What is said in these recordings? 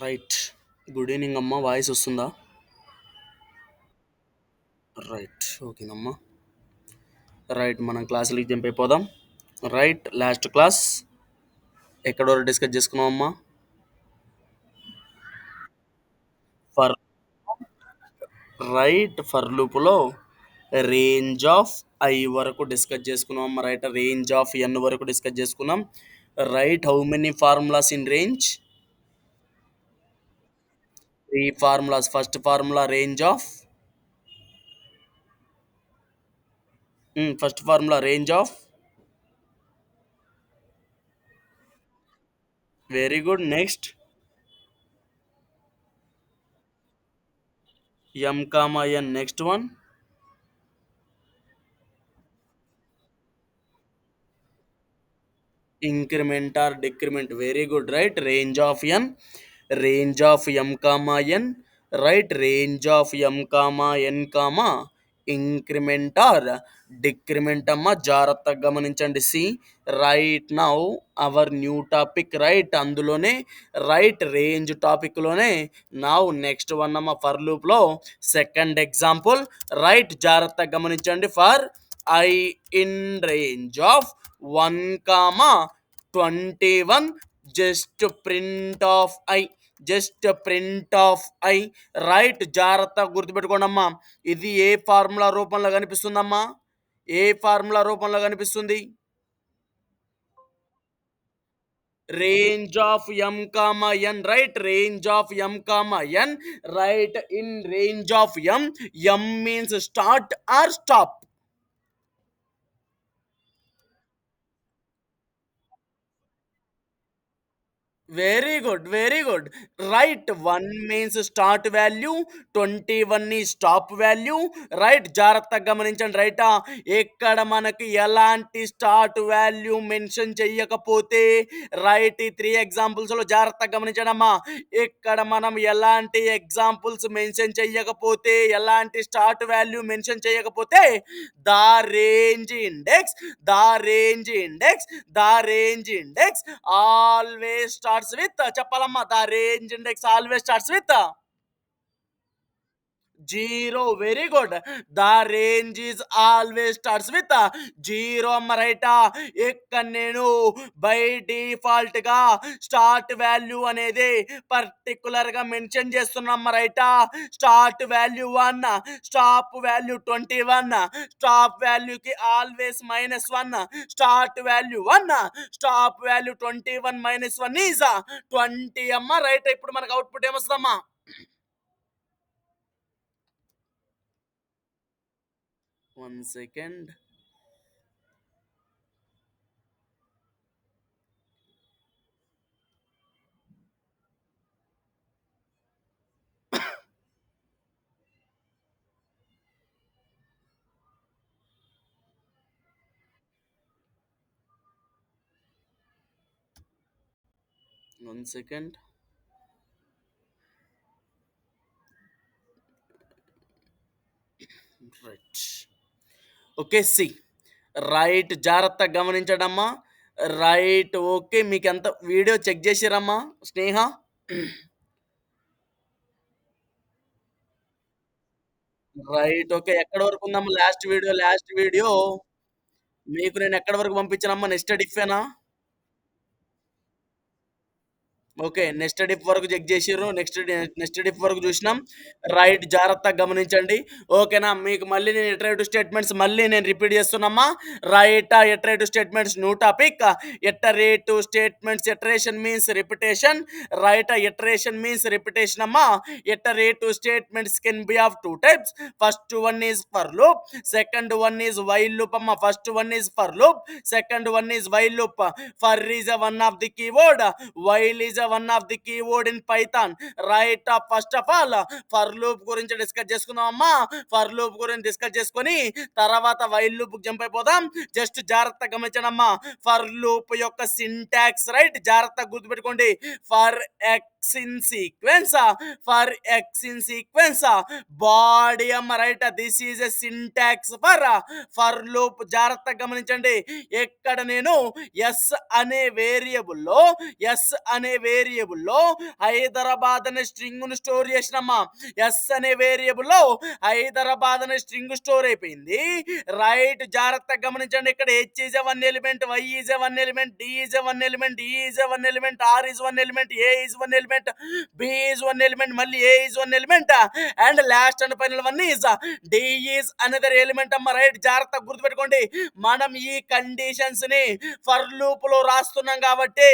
Right. Good evening అమ్మ. Voice వస్తుందా? Right. ఓకేనమ్మా. రైట్. మనం క్లాసులకి జంప్ అయిపోదాం. రైట్. లాస్ట్ క్లాస్ ఎక్కడ వరకు డిస్కస్ చేసుకున్నామమ్మా? ఫర్ ఫర్ లూపులో రేంజ్ ఆఫ్ ఐ వరకు డిస్కస్ చేసుకున్నాం. రైట్. రేంజ్ ఆఫ్ ఎన్ వరకు డిస్కస్ చేసుకున్నాం. Right. How many formulas in range? Three formulas. First formula range of. Very good. Next M comma N. Next one increment or decrement. Very good. Right. Range of m comma n. Right. Range of m comma n comma increment or decrement అమ్మ. జాగ్రత్తగా గమనించండి. See right now our new topic. Right. అందులోనే right range topic లోనే now next one అమ్మ. For loop లో second example. Right. జాగ్రత్తగా గమనించండి. For I in range of 1, 21 just print of i. Right. జాగ్రత్తగా గుర్తుపెట్టుకోండి అమ్మా. ఇది ఏ ఫార్ములా రూపంలో కనిపిస్తుందమ్మా? ఏ ఫార్ములా రూపంలో కనిపిస్తుంది? Range of m comma n. Right. Range of m comma n. Right. In range of m means start or stop. Very good. Right. 1 means start value, 21 ఈ stop value. Right. జాగ్రత్తగా గమనించండి. రైటా. ఇక్కడ మనకి ఎలాంటి స్టార్ట్ వాల్యూ మెన్షన్ చెయ్యకపోతే right. ఈ 3 examples లో జాగ్రత్తగా గమనించండి అమ్మా. ఇక్కడ మనం ఎలాంటి ఎగ్జాంపుల్స్ మెన్షన్ చెయ్యకపోతే, ఎలాంటి స్టార్ట్ వాల్యూ మెన్షన్ చేయకపోతే the range index the range index the range index always starts with. చెప్పాలమ్మా. The range index always starts with 0. Very good. The range is always starts with 0 అమ్మ. రైటా. ఇక్కడ నేను by default గా start value అనేది particular గా mention చేస్తున్నామ్మ. రైటా. Start value 1, stop value 21, stop వాల్యూకి always -1, start value 1, stop value 21 -1 is 20 అమ్మ. రైట్. ఇప్పుడు మనకు అవుట్పుట్ ఏమొస్తుందమ్మా? 1 second. One second. Right. Okay. See right. జాగ్రత్తగా గమనించడమ్మా. రైట్. ఓకే. మీకు ఎంత వీడియో చెక్ చేసిరమ్మా స్నేహ? రైట్. ఓకే. ఎక్కడి వరకు ఉందమ్మా లాస్ట్ వీడియో మీకు నేను ఎక్కడి వరకు పంపించానమ్మా? నెస్టెడ్ ఇఫేనా? ఓకే. నెస్టెడ్ ఇఫ్ వరకు చెక్ చేసిర్రు. నెస్టెడ్ ఇఫ్ వరకు చూసినాం. రైట్. జాగ్రత్తగా గమనించండి. ఓకేనా. మీకు మళ్ళీ నేను ఇటరేటివ్ స్టేట్మెంట్స్ మళ్ళీ నేను రిపీట్ చేస్తున్నామ్మా. Right. Iterative statements new topic. Iterative statements. Iteration means repetition. Right. Iteration means repetition అమ్మా. Iterative statements can be of 2 types. First one is for loop, second one is while loop అమ్మా. First one is for loop, second one is while loop. For is one of the keyword, while is one of the keyword in Python. Right. First of all for loop గురించి discuss చేసుకుందాం అమ్మా. For loop గురించి discuss చేసుకొని తర్వాత while loop jump అయిపోదాం. Just జాగ్రత్తగా గమనించండి అమ్మా. ఫర్ లూప్ యొక్క సింటాక్స్. రైట్. జాగ్రత్తగా గుర్తుపెట్టుకోండి. For in sequence, for x in sequence, body అమ్మ right. This is a syntax for loop. జాగ్రత్తగా గమనించండి. ఎక్కడ నేను ఎస్ అనే వేరియబుల్లో హైదరాబాద్ అనే స్ట్రింగ్ ను స్టోర్ చేసినమ్మా. ఎస్ అనే వేరియబుల్లో హైదరాబాద్ అనే స్ట్రింగ్ స్టోర్ అయిపోయింది. రైట్, జాగ్రత్తగా గమనించండి. ఇక్కడ H is a one element, Y is a one element, D is a one element, E is a one element, R is one element, A is one element, B is one element, మళ్ళీ A is one element, and last and final one is D is another element అమ్మ. Right, జాగ్రత్తగా గుర్తుపెట్టుకోండి. మనం ఈ conditions ని for loop లో రాస్తున్నాం కాబట్టి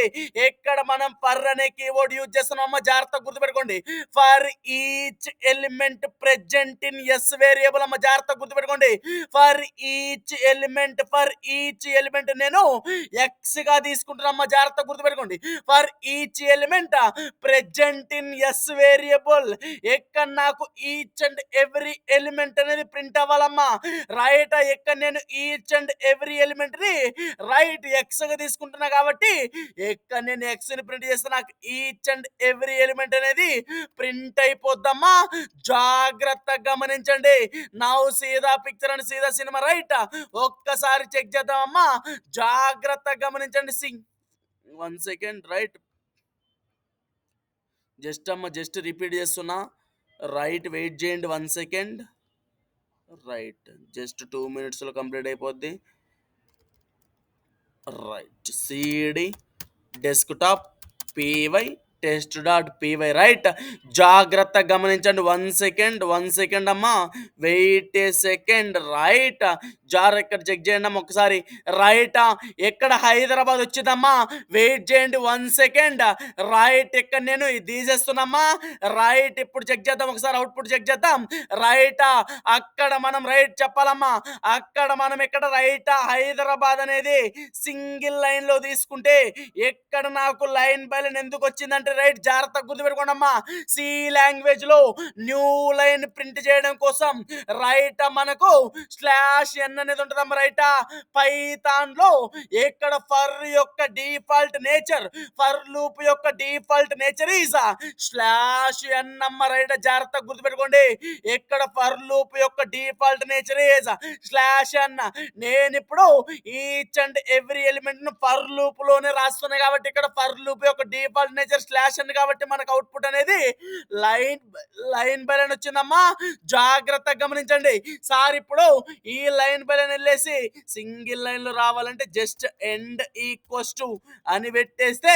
ఇక్కడ మనం ఫర్ అనే కీవర్డ్ యూజ్ చేస్తున్నాం అమ్మ. జాగ్రత్తగా గుర్తుపెట్టుకోండి. For each element present in s variable అమ్మ. జాగ్రత్తగా గుర్తుపెట్టుకోండి. ఫర్ ఈచ్ ఎలిమెంట్ నేను ఎక్స్ గా తీసుకుంటున్నామ్మా. జాగ్రత్తగా గుర్తుపెట్టుకోండి. For each element present in s variable. ఇక్కడ నాకు ఈచ్ అండ్ ఎవ్రీ ఎలిమెంట్ అనేది ప్రింట్ అవ్వాలమ్మా. రైట్, ఇక్కడ నేను ఈచ్ అండ్ ఎవ్రీ ఎలిమెంట్ ని రైట్ ఎక్స్ గా తీసుకుంటున్నా కాబట్టి ఇక్కడ నేను ఎక్స్ ని ప్రింట్ చేస్తే నాకు ఈచ్ అండ్ ఎవ్రీ ఎలిమెంట్ అనేది ప్రింట్ అయిపోద్దమ్మా. జాగ్రత్తగా గమనించండి. Now see the picture and see the cinema. Right, ఒక్కసారి చెక్ చేద్దామమ్మా. జాగ్రత్తగా గమనించండి. సింగ్ 1 సెకండ్. రైట్, జస్ట్ రిపీట్ చేస్తున్నా. రైట్, వెయిట్ చేయండి 1 సెకండ్. రైట్, జస్ట్ 2 minutes లో కంప్లీట్ అయిపోద్ది. Right, CD desktop py test.py. Right, జాగ్రత్తగా గమనించండి. 1 సెకండ్ అమ్మా. Wait a second. రైట్, ఇక్కడ చెక్ చేయండి అమ్మా ఒకసారి. రైట్, ఎక్కడ హైదరాబాద్ వచ్చిందమ్మా. వెయిట్ చేయండి 1 సెకండ్. రైట్, ఇక్కడ నేను ఇది తీసేస్తున్నామ్మా. రైట్, ఇప్పుడు చెక్ చేద్దాం ఒకసారి. అవుట్పుట్ చెక్ చేద్దాం. రైట్, అక్కడ మనం రైట్ చెప్పాలమ్మా. అక్కడ మనం ఇక్కడ రైట్ హైదరాబాద్ అనేది సింగిల్ లైన్ లో తీసుకుంటే ఎక్కడ నాకు లైన్ బై లైన్ ఎందుకు వచ్చిందంటే రైట్, జాగ్రత్తగా గుర్తుపెట్టుకోండి అమ్మా. సి లాంగ్వేజ్ లో న్యూ లైన్ ప్రింట్ చేయడం కోసం రైట్ మనకు /n అనేది ఉంటుందమ్మా. రైట్, పైథాన్ లో ఇక్కడ ఫర్ యొక్క డిఫాల్ట్ నేచర్, ఫర్ లూప్ యొక్క డిఫాల్ట్ నేచర్ ఈజ్ /n అమ్మ. రైట్, జాగ్రత్తగా గుర్తుపెట్టుకోండి. ఇక్కడ ఫర్ లూప్ యొక్క డిఫాల్ట్ నేచర్ ఈజ్ /n. నేను ఇప్పుడు ఈచ్ అండ్ ఎవ్రీ ఎలిమెంట్ ను ఫర్ లూప్ లోనే రాస్తున్నాయి కాబట్టి ఇక్కడ ఫర్ లూప్ యొక్క డిఫాల్ట్ నేచర్ /n కాబట్టి మనకు అవుట్పుట్ అనేది లైన్ బై లైన్ వచ్చిందమ్మా. జాగ్రత్తగా గమనించండి. సార్ ఇప్పుడు ఈ లైన్ బై లైన్ వెళ్ళేసి సింగిల్ లైన్ లో రావాలంటే జస్ట్ ఎండ్ ఈక్వల్స్ టు అని పెట్టేస్తే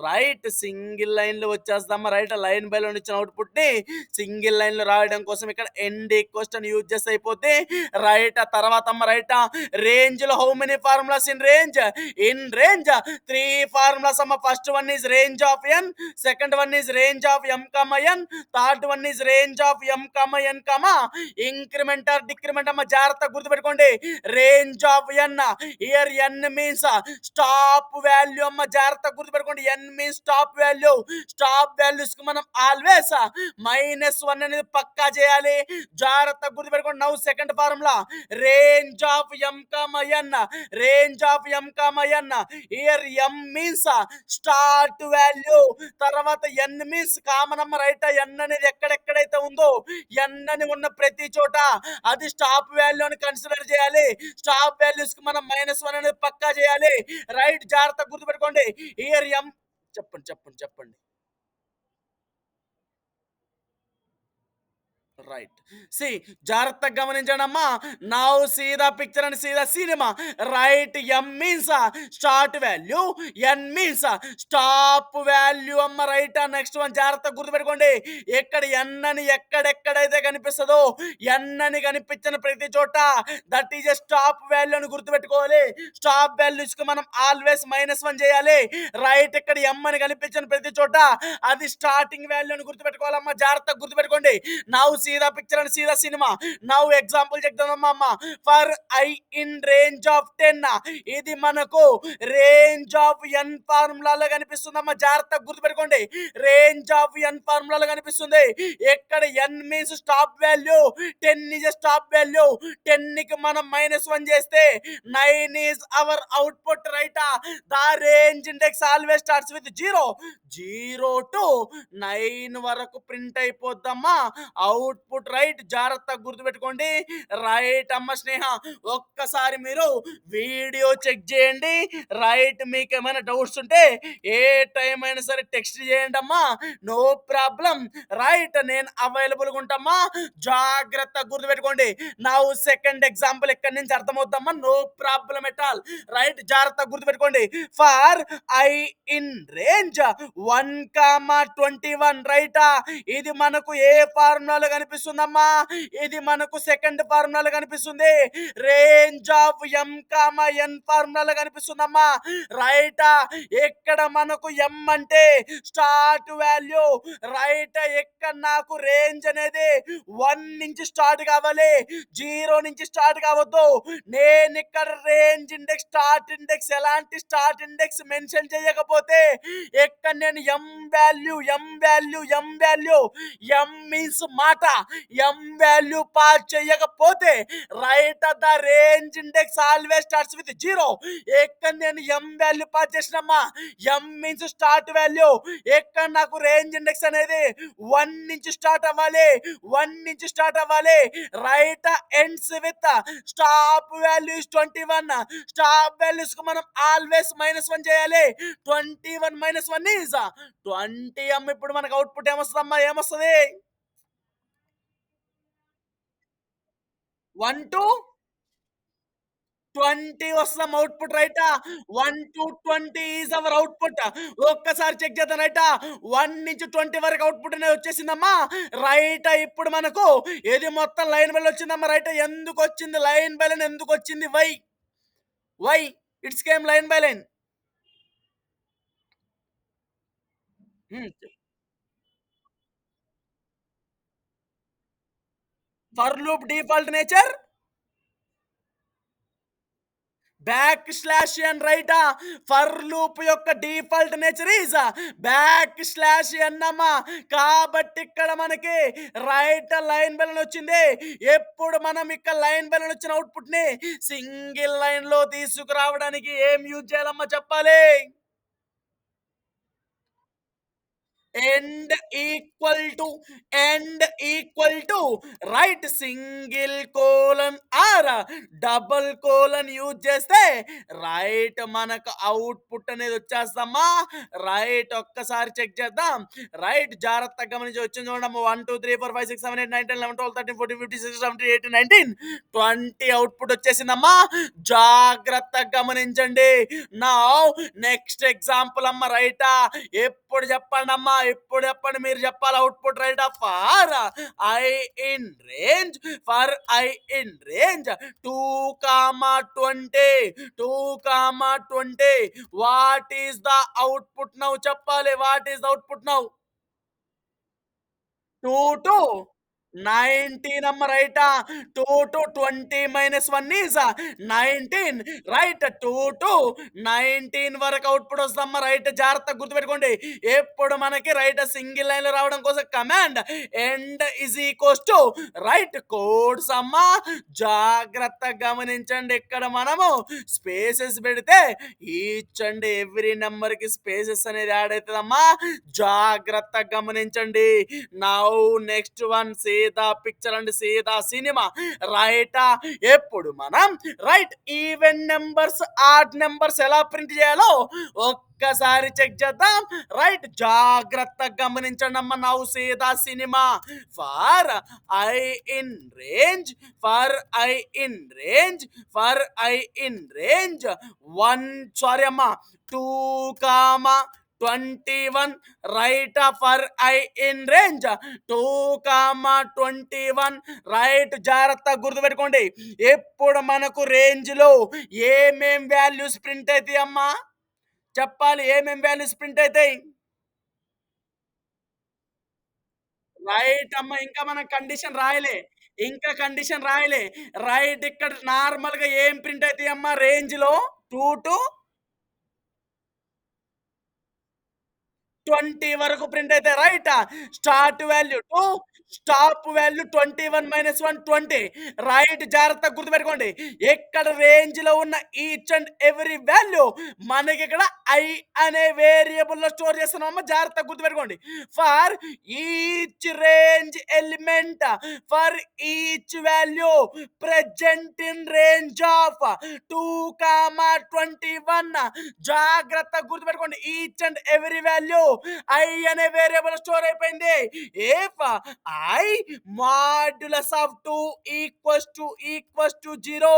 రైట్ సింగిల్ లైన్ లో వచ్చేస్తామా. రైట్, లైన్ బై లైన్ వచ్చిన అవుట్పుట్ ని సింగిల్ లైన్ లో రాయడం కోసం ఇక్కడ ఎండ్ ఈక్వల్స్ అని యూజ్ చేస్తే అయిపోతే రైట్. తర్వాత అమ్మ రైట్, రేంజ్ లో how many formulas in range? In range 3 formulas అమ్మ. First one is range of n, second one is range of m, n, third one is range of m, n, increment or decrement అమ్మ. జాగ్రత్తగా గుర్తుపెట్టుకోండి. Range of n, here n means stop value అమ్మ. జాగ్రత్తగా గుర్తుపెట్టుకోండి. n means stop value. Stop values కి మనం always -1 అనేది పక్కా చేయాలి. జాగ్రత్తగా గుర్తుపెట్టుకోండి. Now second formula range of m, n, range of m, n, here m means start value. తర్వాత n మీన్స్ కామన్ అమ్మ. రైట్, n అనేది ఎక్కడెక్కడైతే ఉందో n అని ఉన్న ప్రతి చోట అది స్టాప్ వాల్యూ అని కన్సిడర్ చేయాలి. స్టాప్ వాల్యూస్ కి మనం -1 అనేది పక్కా చేయాలి. రైట్, జాగ్రత్తగా గుర్తుపెట్టుకోండి. హియర్ m చెప్పండి. రైట్, సి జాగ్రత్తగా గమనించండి అమ్మా. Now see the picture and see the cinema. Right, m means start value, n means stop value అమ్మ. రైట్, నెక్స్ట్ వన్ జాగ్రత్తగా గుర్తుపెట్టుకోండి. ఇక్కడ n అని ఎక్కడెక్కడైతే కనిపిస్తుందో n అని కనిపించిన ప్రతి చోట that is a stop value అని గుర్తుపెట్టుకోవాలి. స్టాప్ వాల్యూస్ కి మనం ఆల్వేస్ -1 చేయాలి. రైట్, ఇక్కడ m అని కనిపించిన ప్రతి చోట అది స్టార్టింగ్ వాల్యూ అని గుర్తుపెట్టుకోవాలమ్మా. జాగ్రత్తగా గుర్తుపెట్టుకోండి. Now see the picture and see the cinema. Now example చెప్తానమ్మా అమ్మ. For I in range of 10 ఇది మనకు రేంజ్ ఆఫ్ ఎన్ ఫార్ములాలో కనిపిస్తుందమ్మా. జాగ్రత్తగా గుర్తుపెట్టుకోండి. రేంజ్ ఆఫ్ ఎన్ ఫార్ములాలో కనిపిస్తుంది. ఎక్కడ N means stop value, 10 is stop value. 10 కి మనం -1 చేస్తే 9 is our output right. The range index always starts with 0. 0 to 9 వరకు ప్రింట్ అయిపోద్దమ్మా అవుట్పుట్ రైట్. జాగ్రత్తగా గుర్తుపెట్టుకోండి. రైట్ అమ్మ స్నేహ. ఒక్కసారి మీరు వీడియో చెక్ చేయండి. రైట్, మీకు ఏమైనా డౌట్స్ ఉంటే ఏ టైం అయినా సరే టెక్స్ట్ చేయండి అమ్మా. No problem. రైట్, నేను అవైలబుల్గా ఉంటామా. జాగ్రత్తగా గుర్తుపెట్టుకోండి. నా సెకండ్ ఎగ్జాంపుల్ ఎక్కడి నుంచి అర్థమవుతామా. No problem at all. Right, జాగ్రత్తగా గుర్తుపెట్టుకోండి. ఫర్ ఐ ఇన్ రేంజ్ 1,21 రైటా. ఇది మనకు ఏ ఫార్ములాలో కనిపిస్తుందమ్మా. ఇది మనకు సెకండ్ ఫార్ములాలో కనిపిస్తుంది. రేంజ్ ఆఫ్ ఎం కామా ఎన్ ఫార్ములాలో కనిపిస్తుందమ్మా. రైటా. ఎక్కడ మనకు ఎం అంటే స్టార్ట్ వాల్యూ. రైట్, ఎక్కడ నాకు రేంజ్ అనేది 1 నుంచి స్టార్ట్ కావాలి, 0 నుంచి స్టార్ట్ కావద్దు. నేను ఇక్కడ రేంజ్ ఇండెక్స్, స్టార్ట్ ఇండెక్స్, ఎలాంటి స్టార్ట్ ఇండెక్స్ మెన్షన్ చేయకపోతే ఎక్కడ నేను ఎం వాల్యూ ఎం మీన్స్ మాట, ఎం వాల్యూ పాస్ చేయకపోతే right the range index always starts with 0. ఎక్కడ నేను ఎం వాల్యూ పాస్ చేసినమ్మా, ఎం మీన్స్ స్టార్ట్ వాల్యూ. ఎక్కడ నాకు రేంజ్ ఇండెక్స్ అనేది 1 నుంచి స్టార్ట్ అవ్వాలి, 1 నుంచి స్టార్ట్ అవ్వాలి. Right ends with stop value 21. Stop values కు మనం ఆల్వేస్ -1 చేయాలి. 21 - 1 ఈజ్ 20 అమ్మ. ఇప్పుడు మనకు అవుట్పుట్ ఏమొస్తుందమ్మా, ఏమొస్తుంది? 1 టు 20 వస్తాం అవుట్పుట్ రైటా. 1 టు 20 ఈజ్ అవర్ అవుట్పుట్. ఒక్కసారి చెక్ చేద్దాం రైటా. 1 నుంచి 20 వరకు అవుట్పుట్ అనేది వచ్చేసిందమ్మా. రైట్, ఇప్పుడు మనకు ఇది మొత్తం లైన్ బై వచ్చిందమ్మా. రైట్, ఎందుకు వచ్చింది లైన్ బై లైన్, ఎందుకు వచ్చింది? Why it's came line by line. For loop default nature back slash n రైటా. ఫర్ లూప్ యొక్క default nature is back slash n అమ్మా. కాబట్టి ఇక్కడ మనకి రైట్ లైన్ బెలన్ వచ్చింది. ఎప్పుడు మనం ఇక్కడ లైన్ బెలన్ వచ్చిన అవుట్పుట్ ని సింగిల్ లైన్ లో తీసుకురావడానికి ఏం యూజ్ చేయాలమ్మా చెప్పాలి? end equal to right single colon or double colon use చేస్తే రైట్ మనకు అవుట్పుట్ అనేది వచ్చేస్తామా. రైట్, ఒక్కసారి చెక్ చేద్దాం. రైట్, జాగ్రత్తగా గమనించి వచ్చింది చూడమ్మా. 1 2 3 4 5 6 7 8 9 10 11 12 13 14 15 16 17 18 19 20 అవుట్పుట్ వచ్చేసిందమ్మా. జాగ్రత్తగా గమనించండి. నా నెక్స్ట్ ఎగ్జాంపుల్ అమ్మ. రైటా, ఎప్పుడు చెప్పండి అమ్మా, ఇప్పుడు చెప్పండి, మీరు చెప్పాలి output. Right, for I in range, for I in range 2,20, 2,20 what is the output now చెప్పాలి. What is the output now? 2 to 19 అమ్మ. రైటా. 2 టు 20 -1 ఈజ్ 19. రైట్, 2 టు 19 వరకు అవుట్పుట్ వస్తుందమ్మా. రైట్, జాగ్రత్తగా గుర్తుపెట్టుకోండి. ఎప్పుడు మనకి రైట్ సింగిల్ లైన్ లో రావడం కోసం command end is equals to right codes అమ్మా. జాగ్రత్తగా గమనించండి. ఇక్కడ మనము స్పేసెస్ పెడితే ఈచ్ అండ్ ఎవ్రీ నెంబర్ కి స్పేసెస్ అనేది యాడ్ అవుతుందమ్మా. జాగ్రత్తగా గమనించండి. నౌ నెక్స్ట్ వన్ సీదా పిక్చర్ అండ్ సీదా సినిమా. రైటా, ఎప్పుడు మనం right even numbers odd numbers ఎలా ప్రింట్ చేయాలో ఒక్కసారి చెక్ చేద్దాం. రైట్, జాగ్రత్తగా గమనించండి అమ్మ. నౌ సీదా cinema. For I in range, for I in range, for I in range 1 sorry అమ్మా 2,21 right. For I in range 2,21 right. జాగ్రత్తగా గుర్తుపెట్టుకోండి. ఎప్పుడు మనకు రేంజ్ లో ఏమేం వాల్యూస్ ప్రింట్ అవుతాయి అమ్మా చెప్పాలి. ఏమేం వాల్యూస్ ప్రింట్ అవుతాయి? రైట్ అమ్మ. ఇంకా మనం కండిషన్ రాయలే. ఇంకా కండిషన్ రాయలే. రైట్ ఇక్కడ నార్మల్‌గా ఏం ప్రింట్ అయితాయమ్మ రేంజ్‌లో 2-20 వరకు ప్రింట్ అయితాయి. రైటా? Start value 2, stop value 21 - 1 20. Right జాగ్రత్తగా గుర్తుపెట్టుకోండి. ఇక్కడ రేంజ్‌లో ఉన్న ఈచ్ అండ్ ఎవ్రీ వాల్యూ మనకిక్కడ ఐ అనే వేరియబుల్‌లో స్టోర్ చేస్తున్నామమ్మ. జాగ్రత్తగా గుర్తుపెట్టుకోండి. For each range element, for each value present in range of 2, 21. జాగ్రత్తగా గుర్తుపెట్టుకోండి. Each and every value I అనే వేరియబుల్ స్టోర్ అయిపోయింది. If I modulus of 2 equals to 0,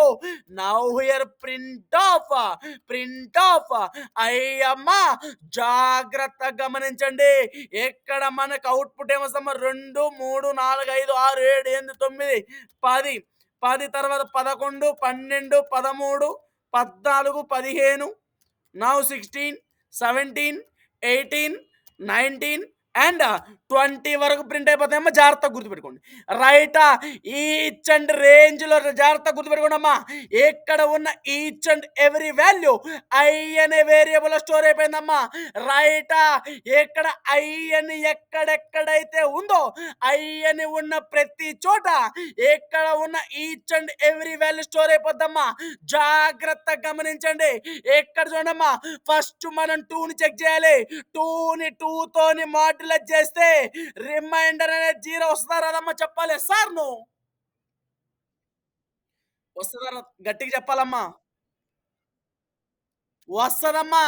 now here print of I అమ్మ. జాగ్రత్తగా గమనించండి. ఎక్కడ మనకు అవుట్పుట్ ఏమొస్తమ్మ 2 3 4 5 6 7 8 9 10. 10 తర్వాత 11 12 13 14 15, నౌ 16 17 18 19 అండ్ 20 వరకు ప్రింట్ అయిపోతాయమ్మా. జాగ్రత్తగా గుర్తుపెట్టుకోండి. రైటా? ఈచ్ అండ్ రేంజ్‌లో జాగ్రత్తగా గుర్తుపెట్టుకోండి అమ్మా. ఇక్కడ ఉన్న each and every value I అనే వేరియబుల్‌లో స్టోర్ అయిపోయిందమ్మా. రైటా? ఇక్కడ ఐ అని ఎక్కడెక్కడైతే ఉందో ఐ అని ఉన్న ప్రతి చోట ఇక్కడ ఉన్న each and every value store అయిపోద్దమ్మా. జాగ్రత్తగా గమనించండి. ఇక్కడ చూడమ్మా, ఫస్ట్ మనం 2ని చెక్ చేయాలి. 2ని 2 తోని మాడ్యులేట్ చేస్తే రిమైండర్ అనేది 0 వస్తదా రాదమ్మా? చెప్పాలి. సార్ నువ్వు వస్తదా గట్టిగా చెప్పాలమ్మా. వస్తదమ్మా.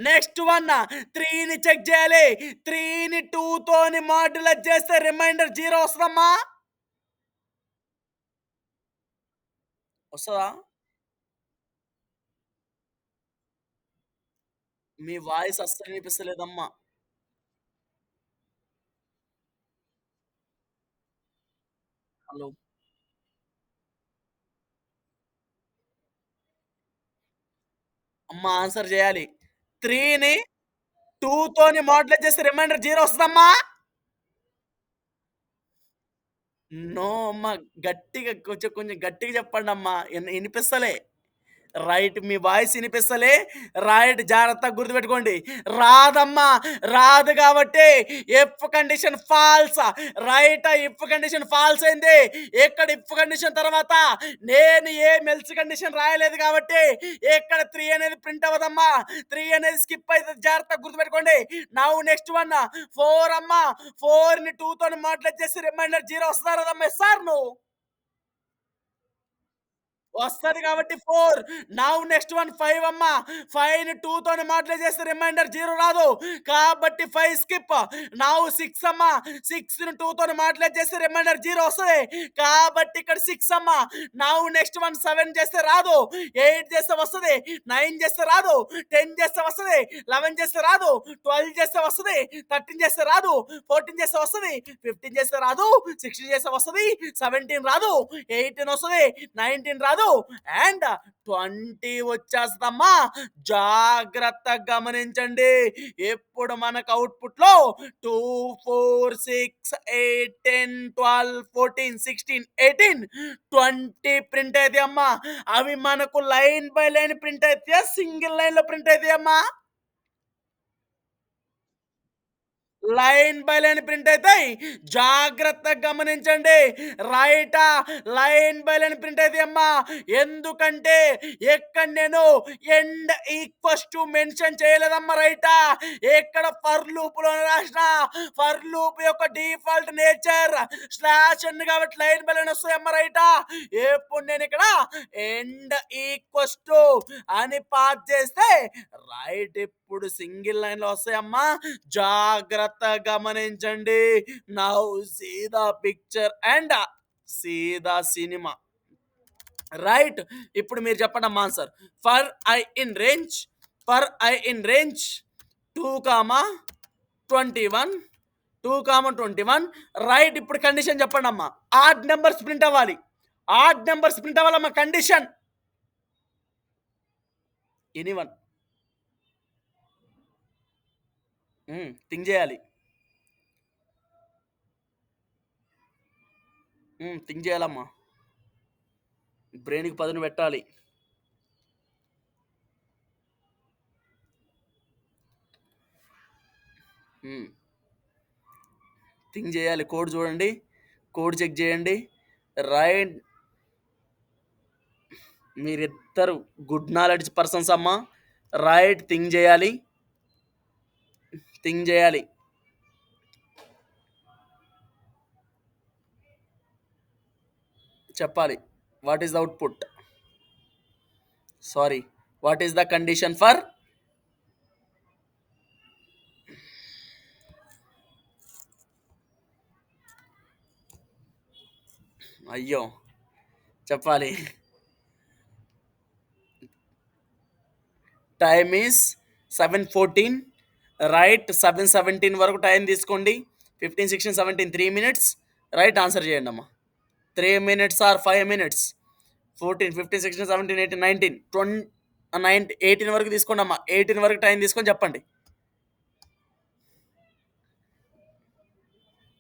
నెక్స్ట్ వన్ 3ని చెక్ చేయాలి. 3ని 2 తోని మాడ్యులేట్ చేస్తే రిమైండర్ 0 వస్తదమ్మా. వస్తదా? మీ వాయిస్ అస్సలు వినిపిస్తలేదమ్మా. హలో. అమ్మ ఆన్సర్ చేయాలి. 3ని 2 తోని మాడ్యులేట్ చేస్తే రిమైండర్ 0 వస్తదమ్మా. నో అమ్మ. గట్టిగా కొంచెం కొంచెం గట్టిగా చెప్పండమ్మా. ఇనిపిస్తలే. రైట్. మీ వాయిస్ ఇనిపిస్తలే. రైట్. జాగ్రత్తగా గుర్తుపెట్టుకోండి. రాదమ్మా. రాదు కాబట్టి if condition falls. Right. If condition falls అయింది. ఇక్కడ ఇఫ్ కండిషన్ తర్వాత నేను ఎల్స్ కండిషన్ రాయలేదు కాబట్టి ఇక్కడ 3 అనేది ప్రింట్ అవ్వదమ్మా. 3 అనేది స్కిప్ అయితది. జాగ్రత్తగా గుర్తుపెట్టుకోండి. నౌ నెక్స్ట్ వన్ 4 అమ్మా. 4ని 2 తోని మాడ్యులేట్ చేసి రిమైండర్ 0 వస్తదా రాదమ్మా? సార్ నువ్వు వస్తది కాబట్టి 4. నౌ నెక్స్ట్ వన్ 5 అమ్మా. 5ని 2 తోని మాడ్యులేట్ చేస్తే రిమైండర్ 0 రాదు. కాబట్టి 5 స్కిప్. నౌ 6 అమ్మా. 6ని 2 తోని మాడ్యులేట్ చేస్తే రిమైండర్ 0 వస్తది. కాబట్టి ఇక్కడ 6 అమ్మా. నౌ నెక్స్ట్ వన్ 7 చేస్తే రాదు. 8 చేస్తే వస్తది. 9 చేస్తే రాదు. 10 చేస్తే వస్తది. 11 చేస్తే రాదు. 12 చేస్తే వస్తది. 13 చేస్తే రాదు. 14 చేస్తే వస్తది. 15 చేస్తే రాదు. 16 చేస్తే వస్తది. 17 రాదు. 18 వస్తది. 19 రాదు. అండ్ 20 వచ్చేస్తమ్మా. జాగ్రత్తగా గమనించండి. ఇప్పుడు మనకు అవుట్పుట్ లో 2 4 6 8 10 12 14 16 18 20 ప్రింట్ అయితే అమ్మా. అవి మనకు లైన్ బై లైన్ ప్రింట్ అయితే సింగిల్ లైన్ లో ప్రింట్ అయితే అమ్మా. లైన్ బై లైన్ ప్రింట్ అయితాయి. జాగ్రత్తగా గమనించండి. రైటా? లైన్ బై లైన్ ప్రింట్ అయితాయమ్మా. ఎందుకంటే ఇక్కడ నేను ఎండ్ ఈక్వల్స్ టు మెన్షన్ చేయలేదమ్మా. రైటా? ఇక్కడ ఫర్ లూప్ లో రాసిన ఫర్ లూప్ యొక్క డిఫాల్ట్ నేచర్ స్లాష్ ఎండ్ కాబట్టి లైన్ బై లైన్ వస్తాయమ్మా. రైటా? ఇప్పుడు నేను ఇక్కడ ఎండ్ ఈక్వల్స్ టు అని పాస్ చేస్తే రైట్ ఇప్పుడు సింగిల్ లైన్ లో వస్తాయమ్మా. జాగ్రత్త గమనించండి. Now see the picture and see the cinema. Right. ఇప్పుడు మీరు చెప్పండి అమ్మా answer. For I in range for I in range 2, 21 2, 21. Right. ఇప్పుడు కండిషన్ చెప్పండి అమ్మా. ఆడ్ నెంబర్స్ ప్రింట్ అవ్వాలి. ఆడ్ నెంబర్స్ ప్రింట్ అవ్వాలమ్మా. Condition anyone. థింక్ చేయాలి. థింక్ చేయాలమ్మా. బ్రెయిన్‌కి పదును పెట్టాలి. హ్మ్. థింక్ చేయాలి. కోడ్ చూడండి. కోడ్ చెక్ చేయండి. రైట్. మీరిద్దరు గుడ్ నాలెడ్జ్ పర్సన్స్ అమ్మా. రైట్ థింక్ చేయాలి. థింక్ చేయాలి. చెప్పాలి. What is the output? Sorry. What is the condition for? అయ్యో! చెప్పాలి. Time is 7:14. రైట్ 7:17 వరకు టైం తీసుకోండి. 15, 16, 17 3 మినిట్స్. రైట్ ఆన్సర్ చేయండమ్మా. 3 మినిట్స్ ఆర్ 5 మినిట్స్. 14, 15, 16, 17, 18, 19, 18 వరకు తీసుకోండమ్మా. 18 వరకు టైం తీసుకొని చెప్పండి.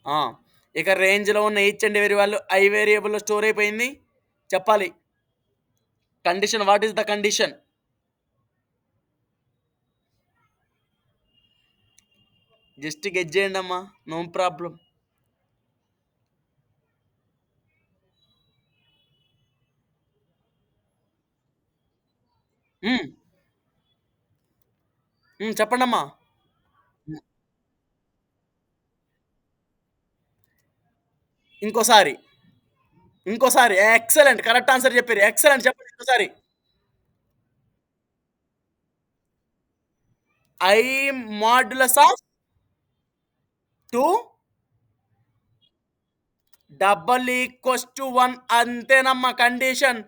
ఆ! ఇక రేంజ్‌లో ఉన్న each and every value i వేరియబుల్‌లో స్టోర్ అయిపోయింది. చెప్పాలి. Condition what is the condition? Just guess చేయండమ్మా. No problem. హ్మ్. చెప్పండమ్మా. హ్మ్. ఇంకోసారి. ఇంకోసారి. ఎక్సలెంట్. కరెక్ట్ ఆన్సర్ చెప్పారు. ఎక్సలెంట్ చెప్పండి ఇంకోసారి. I modulus of 2 double equals to 1 అంతేనమ్మా కండిషన్.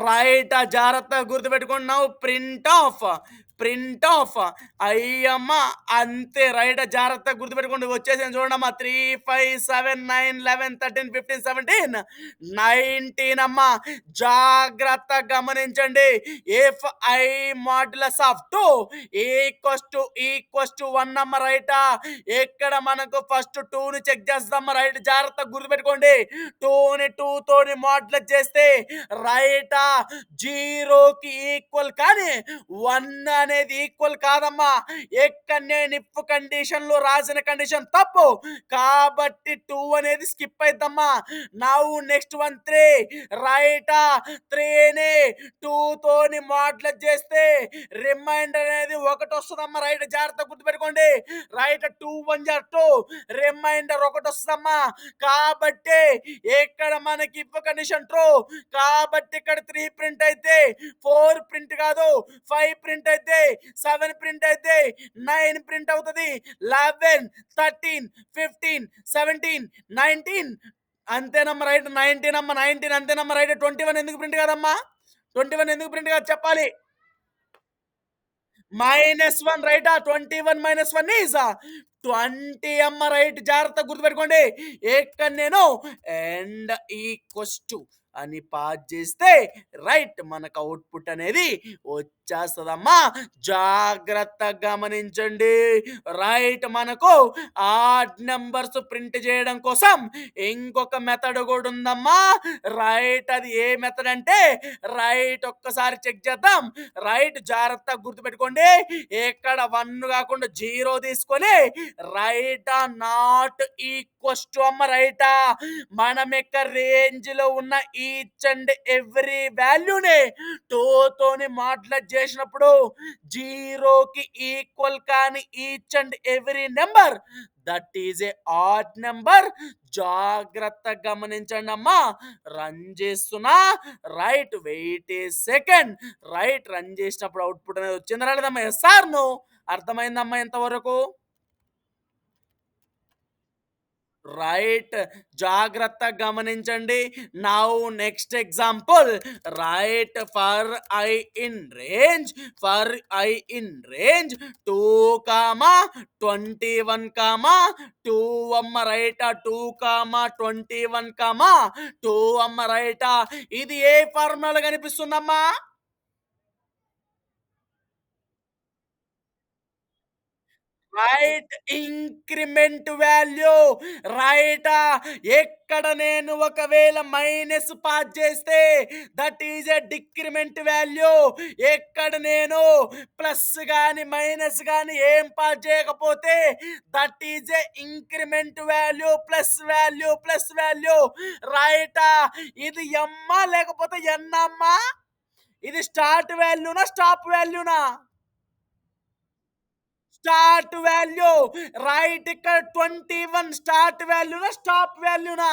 రైట్. జాగ్రత్తగా గుర్తుపెట్టుకోండి. Now print of. Print of. అయ్యమ్మ! అంతే రైట్. జాగ్రత్తగా గుర్తుపెట్టుకోండి. వచ్చేసింది చూడండమ్మా. 3, 5, 7, 9, 11, 13, 15, 17, 19 అమ్మా. జాగ్రత్తగా గమనించండి. If I modulus of 2 equals to 1 అమ్మ రైటా. ఇక్కడ మనకు ఫస్ట్ 2ని చెక్ చేద్దాం రైట్. జాగ్రత్తగా గుర్తుపెట్టుకోండి. 2ని 2 తోని మాడ్యులేట్ చేస్తే రైటా 0కి ఈక్వల్ కానీ 1 అనేది ఈక్వల్ కాదమ్మా. ఇక్కడ నేను ఇఫ్ కండిషన్ లో రాసిన కండిషన్ తప్పు కాబట్టి 2 అనేది స్కిప్ అయిద్దమ్మా. నౌ నెక్స్ట్ వన్ 3 రైటా. 3ని 2 తోని మాడ్యులేట్ చేస్తే రిమైండర్ అనేది 1 వస్తుందమ్మా రైట్. జాగ్రత్తగా గుర్తుపెట్టుకోండి. రైట్ 2 1 జా 2 రిమైండర్ 1 వస్తుందమ్మా. కాబట్టి ఇక్కడ మనకి ఇఫ్ కండిషన్ ట్రూ కాబట్టి ఇక్కడ 3 ప్రింట్ అయితే 4 ప్రింట్ కాదు 5 ప్రింట్ అయితే 7 ప్రింట్ అయితే 9 ప్రింట్ అవుతుంది. 11, 13, 15, 17, 19 అంతేనమ్మా రైట్. 19 అమ్మా 19 అంతేనమ్మా రైట్. 21 ఎందుకు ప్రింట్ కాదమ్మా? 21 ఎందుకు ప్రింట్ కాదు చెప్పాలి. -1 రైటా. 21 - 1 ఈజ్ 20 అమ్మ రైట్. జాగ్రత్తగా గుర్తుపెట్టుకోండి. ఇక్కడ నేను అండ్ ఈక్వల్స్ టు అని పాస్ చేస్తే రైట్ మనకు అవుట్పుట్ అనేది వచ్చేస్తదమ్మా. జాగ్రత్తగా గమనించండి. రైట్ మనకు ఆడ్ నంబర్స్ ప్రింట్ చేయడం కోసం ఇంకొక మెథడ్ కూడా ఉందమ్మా. రైట్ అది ఏ మెథడ్ అంటే రైట్ ఒక్కసారి చెక్ చేద్దాం. రైట్ జాగ్రత్తగా గుర్తుపెట్టుకోండి. ఇక్కడ 1 కాకుండా 0 తీసుకొని రైట్ నాట్ ఈక్వల్స్ టు అమ్మ రైటా. మనం ఇక్కడ రేంజ్ లో ఉన్న ఈచ్ అండ్ ఎవ్రీ వాల్యూని 2 తోని మాడ్యులేట్ చేసినప్పుడు 0కి ఈక్వల్ కాని each and every number that is a odd number. జాగ్రత్తగా గమనించండి అమ్మా. రన్ చేస్తున్నా. Right wait a second. Right run చేసినప్పుడు అవుట్పుట్ అనేది వచ్చిందా రాలేదమ్మా? Yes or no? అర్థమైందమ్మా ఎంతవరకు? రైట్ జాగ్రత్తగా గమనించండి. Now next example. Right for I in range. For I in range 2, 21, 2 అమ్మ రైటా. 2, 21, 2 అమ్మ రైటా. ఇది ఏ ఫార్ములా కనిపిస్తుందమ్మా? రైట్ ఇంక్రిమెంట్ వాల్యూ రైటా ఎక్కడ నేను ఒకవేళ మైనస్ పాస్ చేస్తే that is a decrement value. ఎక్కడ నేను ప్లస్ కానీ మైనస్ కానీ ఏం పాస్ చేయకపోతే that is a increment value plus value plus value రైటా. ఇది ఎమ్మా లేకపోతే ఎన్నమ్మా? ఇది స్టార్ట్ వాల్యూనా స్టాప్ వాల్యూనా? Start value right. ఇక్కడ 21 స్టార్ట్ వాల్యూనా స్టాప్ వాల్యూనా?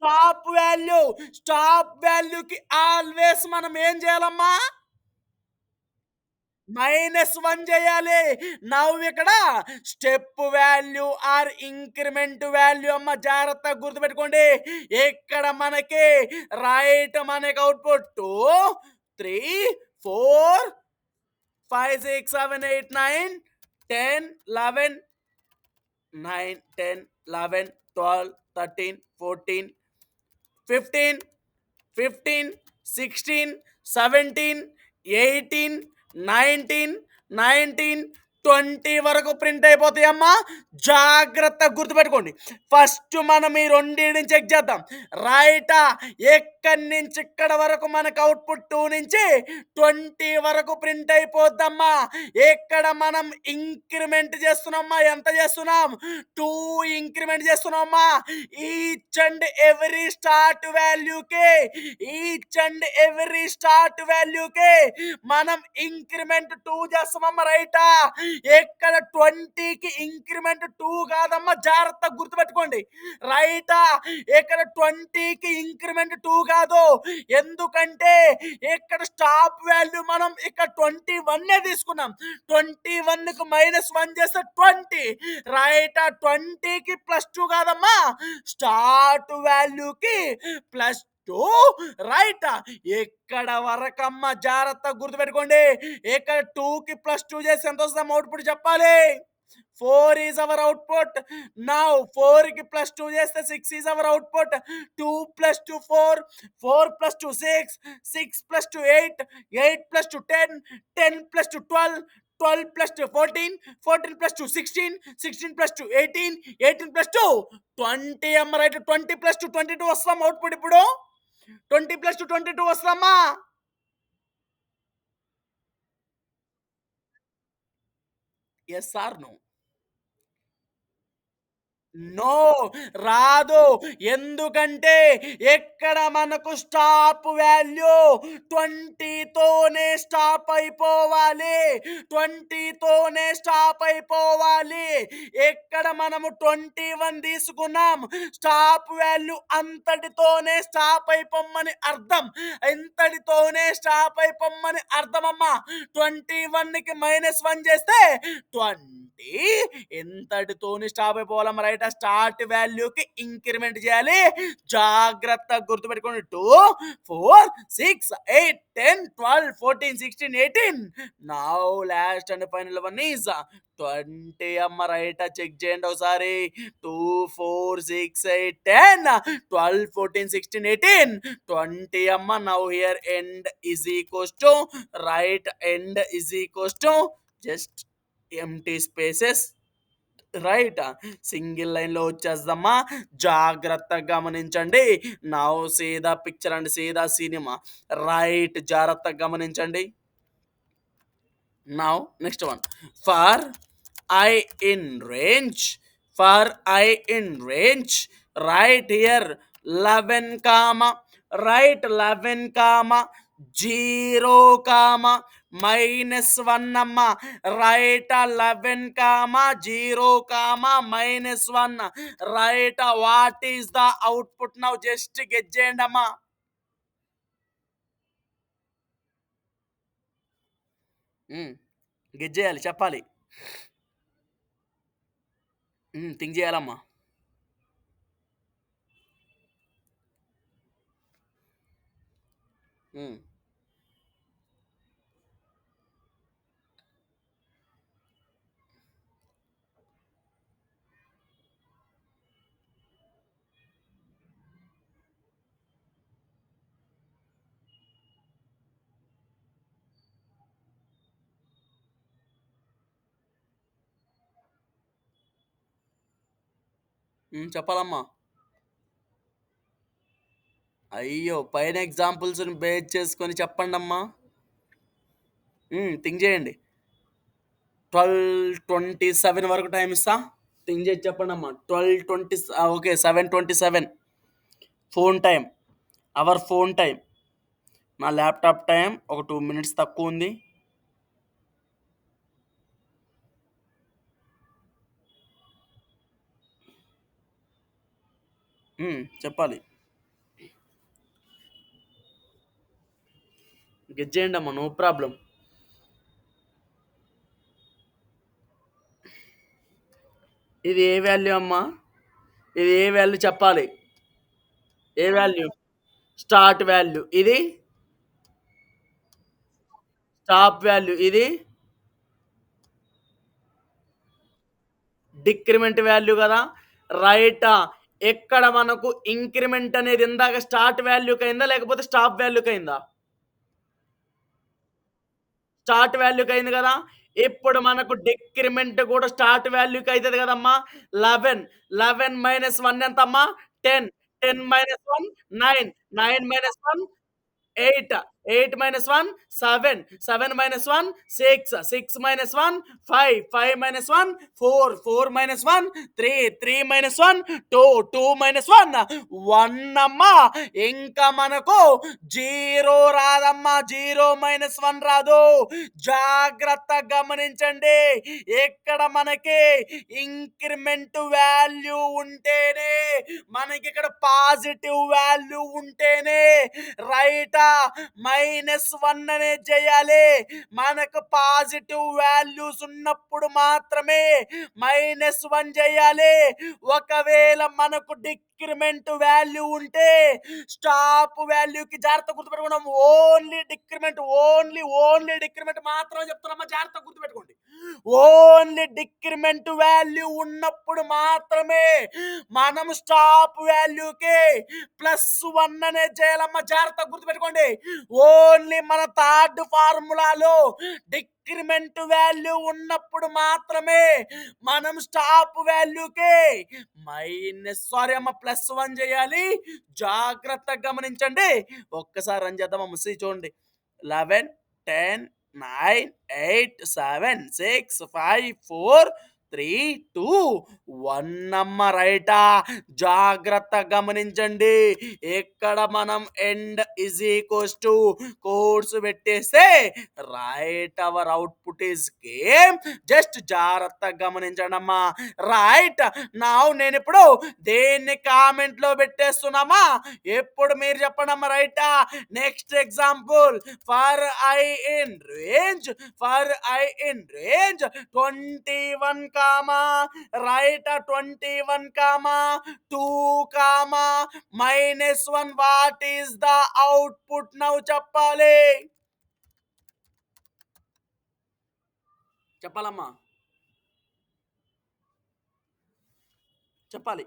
Stop value. స్టాప్ వాల్యూకి ఆల్వేస్ మనం ఏం చేయాలమ్మా? -1 చేయాలి. నవ్వు ఇక్కడ step value or increment value అమ్మ జాగ్రత్తగా గుర్తుపెట్టుకోండి. ఇక్కడ మనకి రైట్ మనకి అవుట్పుట్ 2 3 4 5 6 7 8 9 10 11 9 10 11 12 13 14 15 15 16 17 18 19 19 20 వరకు ప్రింట్ అయిపోతాయమ్మా. జాగ్రత్త గుర్తుపెట్టుకోండి. ఫస్ట్ మనం ఈ రెండింటిని చెక్ చేద్దాం. రైటా ఎక్కడి నుంచి ఇక్కడ వరకు మనకు అవుట్పుట్ 2 నుంచి 20 వరకు ప్రింట్ అయిపోద్దమ్మా. ఎక్కడ మనం ఇంక్రిమెంట్ చేస్తున్నామా? ఎంత చేస్తున్నాం? 2 ఇంక్రిమెంట్ చేస్తున్నామా? ఈచ్ అండ్ ఎవ్రీ స్టార్ట్ వాల్యూకి మనం ఇంక్రిమెంట్ 2 చేస్తామమ్మా. రైటా ఎక్కడ 20కి ఇంక్రిమెంట్ 2 కాదమ్మా. జాగ్రత్త గుర్తుపెట్టుకోండి. రైటా ఇక్కడ 20కి ఇంక్రిమెంట్ 2 కాదు. ఎందుకంటే ఇక్కడ స్టాప్ వాల్యూ మనం ఇక్కడ 21 తీసుకున్నాం. 21కి -1 చేస్తే 20 రైటా. 20కి +2 కాదమ్మా. స్టార్ట్ వాల్యూకి +2 రైట్. ఎక్కడ వరకమ్మ జాగ్రత్త గుర్తుపెట్టుకోండి. ఇక్కడ 2కి +2 చేసి ఎంత వస్తాం అవుట్పుట్ చెప్పాలి. 4 is our output. Now 4కి +2 చేస్తే 6 is our output. 2 + 2 4, 4 + 2 6, 6 + 2 8, 8 + 2 10, 10 + 2 12, 12 + 2 14, 14 + 2 16, 16 + 2 18, 18 + 2 20 అమ్మ. రైట్ 20 + 2 22 వస్తాం అవుట్పుట్. ఇప్పుడు 20 + 2 22 వస్తామా? Yes or no? నో రాదు. ఎందుకంటే ఎక్కడ మనకు స్టాప్ వాల్యూ 20తోనే స్టాప్ అయిపోవాలి. 20తోనే స్టాప్ అయిపోవాలి. ఎక్కడ మనము 21 తీసుకున్నాం. స్టాప్ వాల్యూ అంతటితోనే స్టాప్ అయిపోమ్మని అర్థం. ఇంతటితోనే స్టాప్ అయిపోమ్మని అర్థం అమ్మా. 21కి -1 చేస్తే 20 ఎంతటితోని స్టాప్ అయిపోవాలమ్మ. రైట్ స్టార్ట్ వాల్యూకి ఇంక్రిమెంట్ చేయాలి. జాగ్రత్తగా గుర్తుపెట్టుకోండి. 2 4 6 8 10 12 14 16 18 now last and final one is 20 అమ్మ. రైట్ చెక్ చేయండి ఒకసారి. 2 4 6 8 10 12 14 16 18 20 అమ్మ. Now here end is equals to right end is equals to just empty spaces right single line లో వచ్చేద్దామా. జాగ్రత్తగా గమనించండి. Now see the picture and see the cinema right. జాగ్రత్తగా గమనించండి. Now next one for I in range. For I in range right here 11 comma right 11 comma 0 comma -1 అమ్మ. Right 11 comma 0 comma -1 right. What is the output now? Just get చేయండి అమ్మా. Get చేయాలి చెప్పాలి. Think చేయాలమ్మా. చెప్పాలమ్మా. అయ్యో! పైన ఎగ్జాంపుల్స్‌ని బేస్ చేసుకొని చెప్పండమ్మా. థింక్ చేయండి. 12:27 వరకు టైమ్ ఇస్తా. థింక్ చేసి చెప్పండమ్మా. 12:20 okay. 7:27 phone time. Our phone time. నా ల్యాప్‌టాప్ టైమ్ ఒక 2 మినిట్స్ తక్కువుంది. చెప్పాలి. గెస్ చేయండమ్మా. No problem. ఇది ఏ వాల్యూ అమ్మా? ఇది ఏ వాల్యూ చెప్పాలి? ఏ వాల్యూ? Start value. ఇది స్టాప్ వాల్యూ. ఇది డిక్రిమెంట్ వాల్యూ గదా! రైటా? ఇక్కడ మనకు ఇంక్రిమెంట్ అనేది ఇందాక స్టార్ట్ వాల్యూకయిందా? లేకపోతే స్టాప్ వాల్యూకయిందా? స్టార్ట్ వాల్యూకయింది గదా! ఇప్పుడు మనకు డిక్రిమెంట్ గూడా స్టార్ట్ వాల్యూకయితది గదమ్మా! 11, 11 - 1 ఎంతమ్మా? 10, 10 - 1 9, 9 - 1 8, 8 - 1 7, 7 - 1 6, 6 - 1 5, 5 - 1 4, 4 - 1 3, 3 - 1 2, 2 - 1 1 అమ్మా. ఇంకా మనకు 0 రాదమ్మా. 0 - 1 రాదు. జాగ్రత్తగా గమనించండి. ఇక్కడ మనకి ఇంక్రిమెంట్ వాల్యూ ఉంటేనే, మనకిక్కడ పాజిటివ్ వాల్యూ ఉంటేనే రైటా -1 అనేది చేయాలి. మనకు పాజిటివ్ వాల్యూస్ ఉన్నప్పుడు మాత్రమే -1 చేయాలి. ఒకవేళ మనకు డిక్రిమెంట్ వాల్యూ ఉంటే స్టాప్ వాల్యూకి జాగ్రత్త గుర్తుపెట్టుకున్నాం. ఓన్లీ డిక్రిమెంట్ మాత్రమే చెప్తున్నామా. జాగ్రత్త గుర్తుపెట్టుకోండి. ఓన్లీ డిక్రిమెంట్ వాల్యూ ఉన్నప్పుడు మాత్రమే మనం స్టాప్ వాల్యూకి +1 అనేది చేయాలమ్మా. జాగ్రత్తగా గుర్తుపెట్టుకోండి. ఓన్లీ మన థర్డ్ ఫార్ములాలో డిక్రిమెంట్ వాల్యూ ఉన్నప్పుడు మాత్రమే మనం స్టాప్ వాల్యూకి +1 చేయాలి. జాగ్రత్తగా గమనించండి. ఒక్కసారి రన్ చేద్దామా. చూడండి. 11, 10, 9, 8, 7, 6, 5, 4, 3, 2, 1 అమ్మ. రైటా? జాగ్రత్తగా గమనించండి. ఇక్కడ మనం end is equals to codes పెట్టేస్తే right our output is game. Just జాగ్రత్తగా గమనించండి అమ్మా. రైట్ నౌ నేను ఇప్పుడు దేన్ని కామెంట్ లో పెట్టేస్తున్నామా. ఎప్పుడు మీరు చెప్పండి అమ్మా. రైటా? Next example for I in range 21 comma right 21 comma 2 comma -1 what is the output now చెప్పాలి. చెప్పాలమ్మా. చెప్పాలి.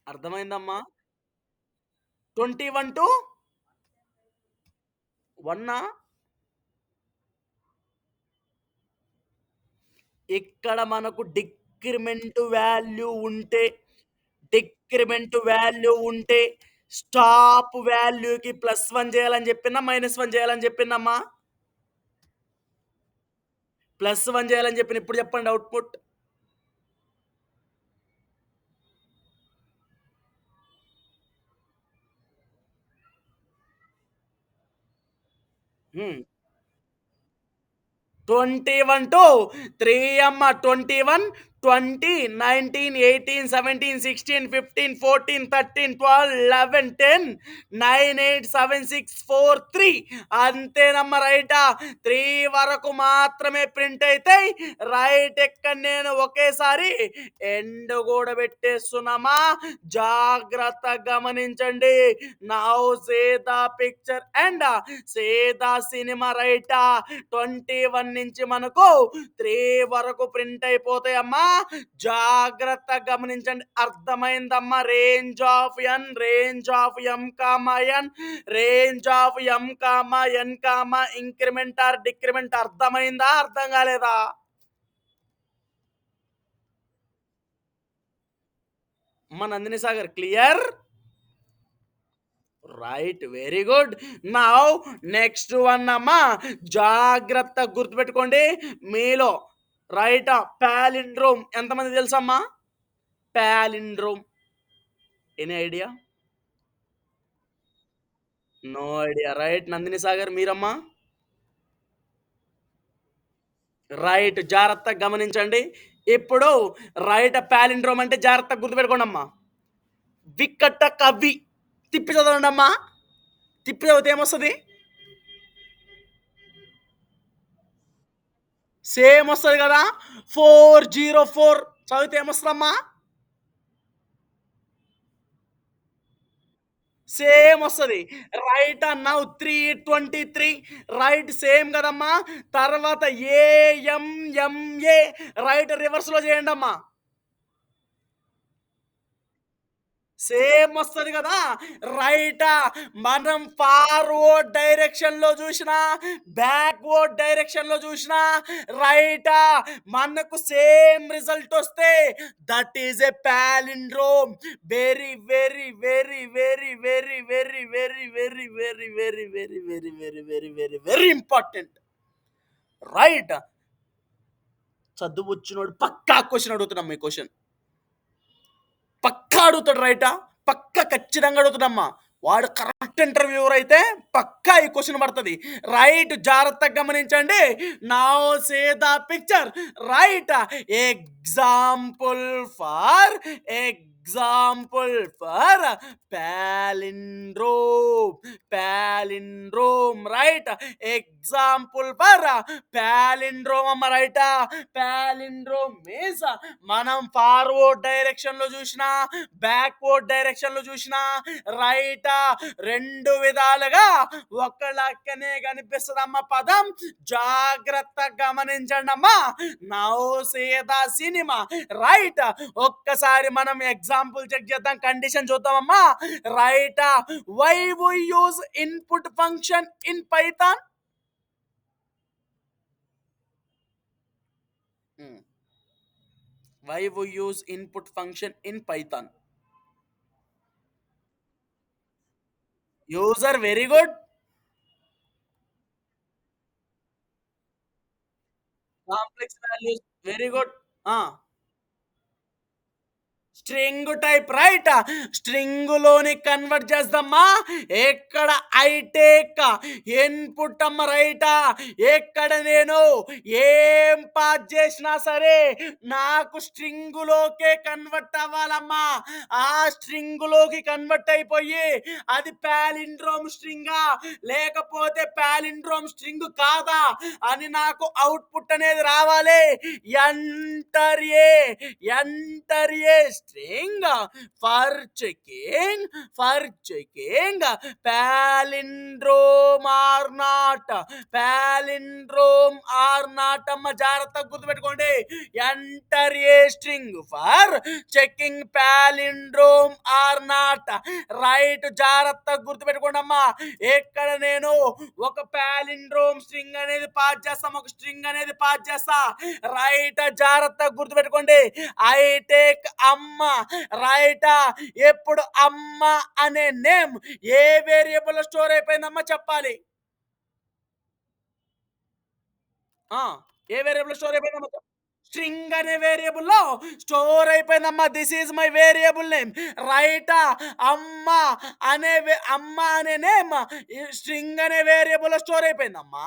అర్థమైందమ్మా. 21 to 1 ఇక్కడ మనకు డిక్రిమెంట్ వాల్యూ ఉంటే స్టాప్ వాల్యూకి +1 చేయాలని చెప్పిందా -1 చేయాలని చెప్పిందమ్మా. +1 చేయాలని చెప్పిన. ఇప్పుడు చెప్పండి అవుట్పుట్. హ్మ్. 21 to 3 అమ్మ. 21, 20, 19, 18, 17, 16, 15, 14, 13, 12, 11, 10, 9, 8, 7, 6, 4, 3 అంతేనమ్మ. రైటా? 3 వరకు మాత్రమే ప్రింట్ అవుతాయి. రైట్. ఎక్కడ నేను ఒకేసారి ఎండ్ కూడా పెట్టేస్తున్నామా. జాగ్రత్త గమనించండి. Now say the picture and say the cinema. రైటా? 21 నుంచి మనకు 3 వరకు ప్రింట్ అయిపోతాయమ్మా. జాగ్రత్త గమనించండి. అర్థమైందమ్మా. Range of n, range of m comma n, range of m comma n comma increment or decrement. అర్థమైందా? అర్థం కాలేదా? అమ్మ Nandini Sagar clear? Right. Very good. Now next one అమ్మా. జాగ్రత్తగా గుర్తుపెట్టుకోండి. మీలో రైటా పాలిండ్రోమ్ ఎంతమంది తెలుసమ్మా? Palindrome. Any idea? No idea. Right. Nandini Sagar మీరమ్మా? రైట్. జాగ్రత్తగా గమనించండి. ఇప్పుడు రైట్ పాలిండ్రోమ్ అంటే జాగ్రత్తగా గుర్తుపెట్టుకోండమ్మా. వికట కవి. తిప్పి చదవండమ్మా. తిప్పి చదివితే ఏమొస్తది? సేమ్ వస్తది కదా! 404 చదివితే ఏమొస్తదమ్మా? సేమ్ వస్తది. రైట్ నౌ 323 రైట్ సేమ్ కదమ్మా! తర్వాత ఏఎంఎంఏ రైట్ రివర్స్‌లో చేయండమ్మా. సేమ్ వస్తది గదా! రైటా మనం ఫార్వర్డ్ డైరెక్షన్‌లో జూషినా, బ్యాక్వర్డ్ డైరెక్షన్‌లో జూషినా రైటా మనకు సేమ్ రిజల్ట్ ఒస్తే that is a palindrome. Very, very, very, very, very, very, very, very, very, very, very, very, very, very, very, very important. Right. చదువొచ్చినోడు పక్కా క్వెషన్ అడుగుతున్నాం ఈ క్వెషన్. పక్కా అడుగుతాడు రైటా? పక్కా ఖచ్చితంగా అడుగుతాడమ్మా. వాడు కరెక్ట్ ఇంటర్వ్యూవర్ అయితే పక్కా ఈ క్వెషన్ పడతది. రైట్ జాగ్రత్తగా గమనించండి. Now say the picture. Right example for palindrome. Palindrome. Right. Example for palindrome అమ్మ రైటా. palindrome means మనం ఫార్వర్డ్ డైరెక్షన్ లో చూసినా బ్యాక్వర్డ్ డైరెక్షన్ లో చూసినా రైటా రెండు విధాలుగా ఒక లెక్కనే కనిపిస్తుందమ్మ పదం. జాగ్రత్తగా గమనించండి అమ్మా. Now see the cinema right. ఒక్కసారి మనం ఎగ్జాంపుల్ చెక్ చేద్దాం, కండిషన్ చూద్దామమ్మా. రైటా why we use input function in Python? Why we use input function in Python? User, very good. Complex values, very good. String type right. String లోని కన్వర్ట్ చేద్దామా. ఎక్కడ I take input అమ్మ రైటా. ఎక్కడ నేను ఏం పాస్ చేసినా సరే నాకు స్ట్రింగ్ లోకే కన్వర్ట్ అవ్వాలమ్మా. ఆ స్ట్రింగ్ లోకి కన్వర్ట్ అయిపోయి అది పాలిండ్రోమ్ స్ట్రింగా లేకపోతే పాలిండ్రోమ్ స్ట్రింగ్ కాదా అని నాకు అవుట్పుట్ అనేది రావాలి. Enter a string for checking palindrome or not. Palindrome or not అమ్మ జాగ్రత్తగా గుర్తుపెట్టుకోండి. Enter a string for checking palindrome or not. Right జాగ్రత్తగా గుర్తుపెట్టుకోండి అమ్మా. ఎక్కడ నేను ఒక palindrome స్ట్రింగ్ అనేది పాస్ చేస్తాం, ఒక స్ట్రింగ్ అనేది పాస్ చేస్తా. రైట్ జాగ్రత్తగా గుర్తుపెట్టుకోండి. ఐ టేక్ అమ్మ రైటా. ఎప్పుడు అమ్మ అనే నేమ్ ఏ వేరియబుల్ స్టోర్ అయిపోయిందమ్మా చెప్పాలి. ఏ వేరియబుల్ స్టోర్ అయిపోయిందమ్మా? స్ట్రింగ్ అనే వేరియబుల్లో స్టోర్ అయిపోయిందమ్మా. This is my variable name రైటా. అమ్మ అనే నేమ్ స్ట్రింగ్ అనే వేరియబుల్ స్టోర్ అయిపోయిందమ్మా.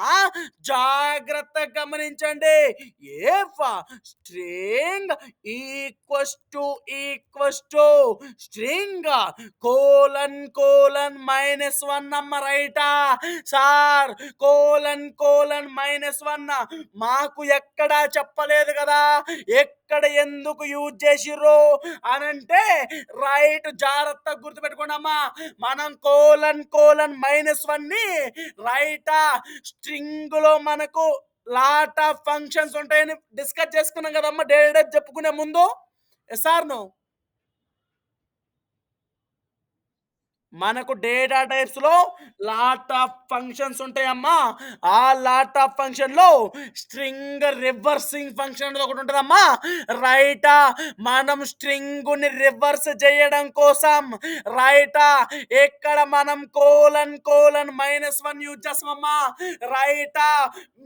జాగ్రత్తగా గమనించండి. If string equals to string colon అమ్మ రైటా. సార్ కోలన్ -1 మాకు ఎక్కడా చెప్పలేదు కదా, ఎక్కడ ఎందుకు యూజ్ చేసిర్రు అనంటే రైట్ జాగ్రత్తగా గుర్తుపెట్టుకోండి అమ్మా. మనం కోలన్ -1 రైటా స్ట్రింగ్ లో మనకు లాట్ ఆఫ్ ఫంక్షన్స్ ఉంటాయని డిస్కస్ చేసుకున్నాం కదమ్మా డైరెక్ట్ చెప్పుకునే ముందు. Yes or no? మనకు డేటా టైప్స్‌లో లాట్ ఆఫ్ ఫంక్షన్స్ ఉంటాయమ్మా. ఆ లాట్ ఆఫ్ ఫంక్షన్‌లో స్ట్రింగ్ రివర్సింగ్ ఫంక్షన్ అనేది ఒకటుంటదమ్మా. రైటా? మనం స్ట్రింగుని రివర్స్ చేయడం కోసం రైటా? ఇక్కడ మనం ::-1 యూజ్ చేస్తామమ్మా. రైటా?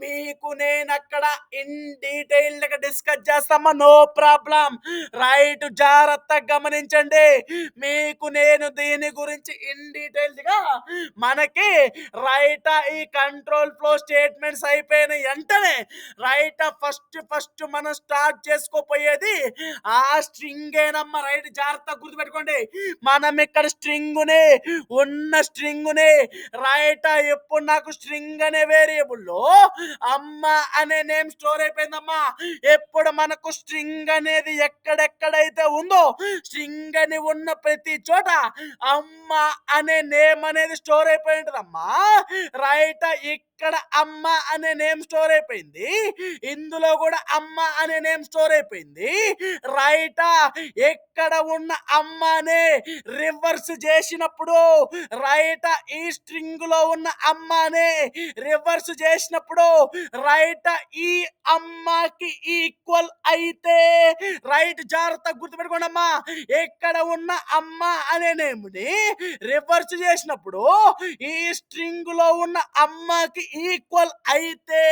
మీకు నేనక్కడ ఇన్ డీటెయిల్డ్‌గా డిస్కస్ చేస్తామా. No problem. రైట్ జాగ్రత్తగా గమనించండి. మీకు నేను దీని గురించి ఇన్ డీటెయిల్డ్‌గా మనకి రైటా ఈ కంట్రోల్ ఫ్లో స్టేట్మెంట్స్ అయిపోయిన ఎంటనే రైటా ఫస్ట్ మనం స్టార్ట్ చేసుకోపోయేది ఆ స్ట్రింగేనమ్మా. రైట్ జాగ్రత్తగా గుర్తుపెట్టుకోండి. మనం ఇక్కడ స్ట్రింగుని రైటా ఎప్పుడు నాకు స్ట్రింగ్ అనే వేరియబుల్‌లో అమ్మ అనే నేమ్ స్టోర్ అయిపోయిందమ్మా. ఎప్పుడు మనకు స్ట్రింగ్ అనేది ఎక్కడెక్కడైతే ఉందో స్ట్రింగ్ అని ఉన్న ప్రతి చోట అమ్మ అనే నేమ్ అనేది స్టోర్ అయిపోయి ఉంటదమ్మా. రైట్ ఇక్కడ అమ్మ అనే నేమ్ స్టోర్ అయిపోయింది. ఇందులో కూడా అమ్మ అనే నేమ్ స్టోర్ అయిపోయింది. రైటా? ఎక్కడ ఉన్న అమ్మనే రివర్స్ చేసినప్పుడు రైటా ఈ స్ట్రింగ్ లో ఉన్న అమ్మనే రివర్స్ చేసినప్పుడు రైట్ ఈ అమ్మకి ఈక్వల్ అయితే రైట్ జాగ్రత్త గుర్తుపెట్టుకోండి అమ్మా. ఎక్కడ ఉన్న అమ్మ అనే నేమ్ని రివర్స్ చేసినప్పుడు ఈ స్ట్రింగ్ లో ఉన్న అమ్మకి ఈక్వల్ అయితే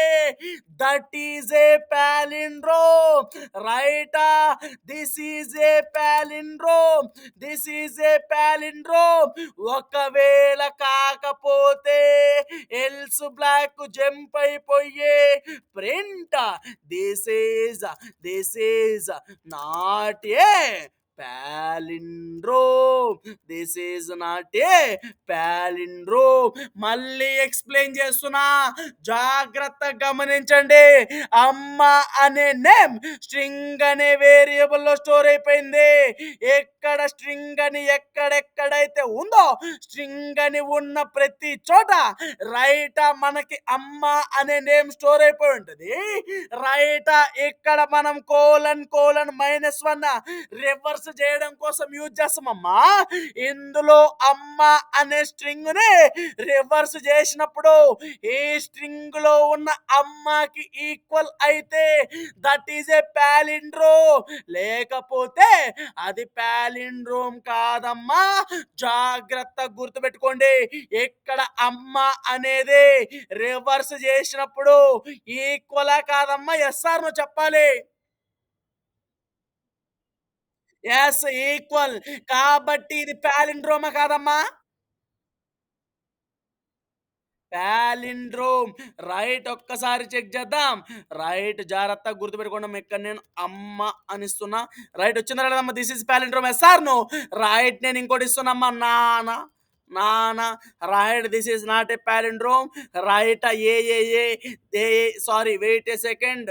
దట్ ఈజ్ ఏ పాలిండ్రోమ్. రైటా? This is a palindrome. This is a palindrome. ఒకవేళ కాకపోతే ఎల్స్ బ్లాక్ జంప్ అయిపోయే print this is not a palindrome. This is not a palindrome. మళ్ళీ ఎక్స్ప్లెయిన్ చేస్తున్నా, జాగ్రత్త గమనించండి. అమ్మ అనే నేమ్ స్ట్రింగ్ అనే వేరియబుల్ లో స్టోర్ అయిపోయింది. ఎక్కడ స్ట్రింగ్ అని ఎక్కడెక్కడైతే ఉందో స్ట్రింగ్ అని ఉన్న ప్రతి చోట రైట్ మనకి అమ్మ అనే నేమ్ స్టోర్ అయిపోయి ఉంటుంది. రైట్ ఇక్కడ మనం ::1 రివర్స్ చేయడం కోసం యూజ్ చేస్తామమ్మా. ఇందులో అమ్మ అనే స్ట్రింగ్ ని రివర్స్ చేసినప్పుడు ఈ స్ట్రింగ్ లో ఉన్న అమ్మకి ఈక్వల్ అయితే దట్ ఈజ్ ఏ పాలిండ్రోమ్. లేకపోతే అది పాలిండ్రోమ్ కాదమ్మా. జాగ్రత్త గుర్తుపెట్టుకోండి. ఇక్కడ అమ్మ అనేది రివర్స్ చేసినప్పుడు ఈక్వలా కాదమ్మా. ఎస్ఆర్ నువ్వు చెప్పాలి. S equal. కాబట్టి ఇది పాలిండ్రోమా కాదమ్మా? పాలిండ్రోమ్. రైట్ ఒక్కసారి చెక్ చేద్దాం. రైట్ జాగ్రత్తగా గుర్తుపెట్టుకోండి. ఇక్కడ నేను అమ్మ అని ఇస్తున్నా. రైట్ వచ్చిందా లేదమ్మా? This is palindrome. Yes or no? Right నేను ఇంకోటి ఇస్తున్నామ్మా. నాన్న right this is not a palindrome. Right a sorry wait a second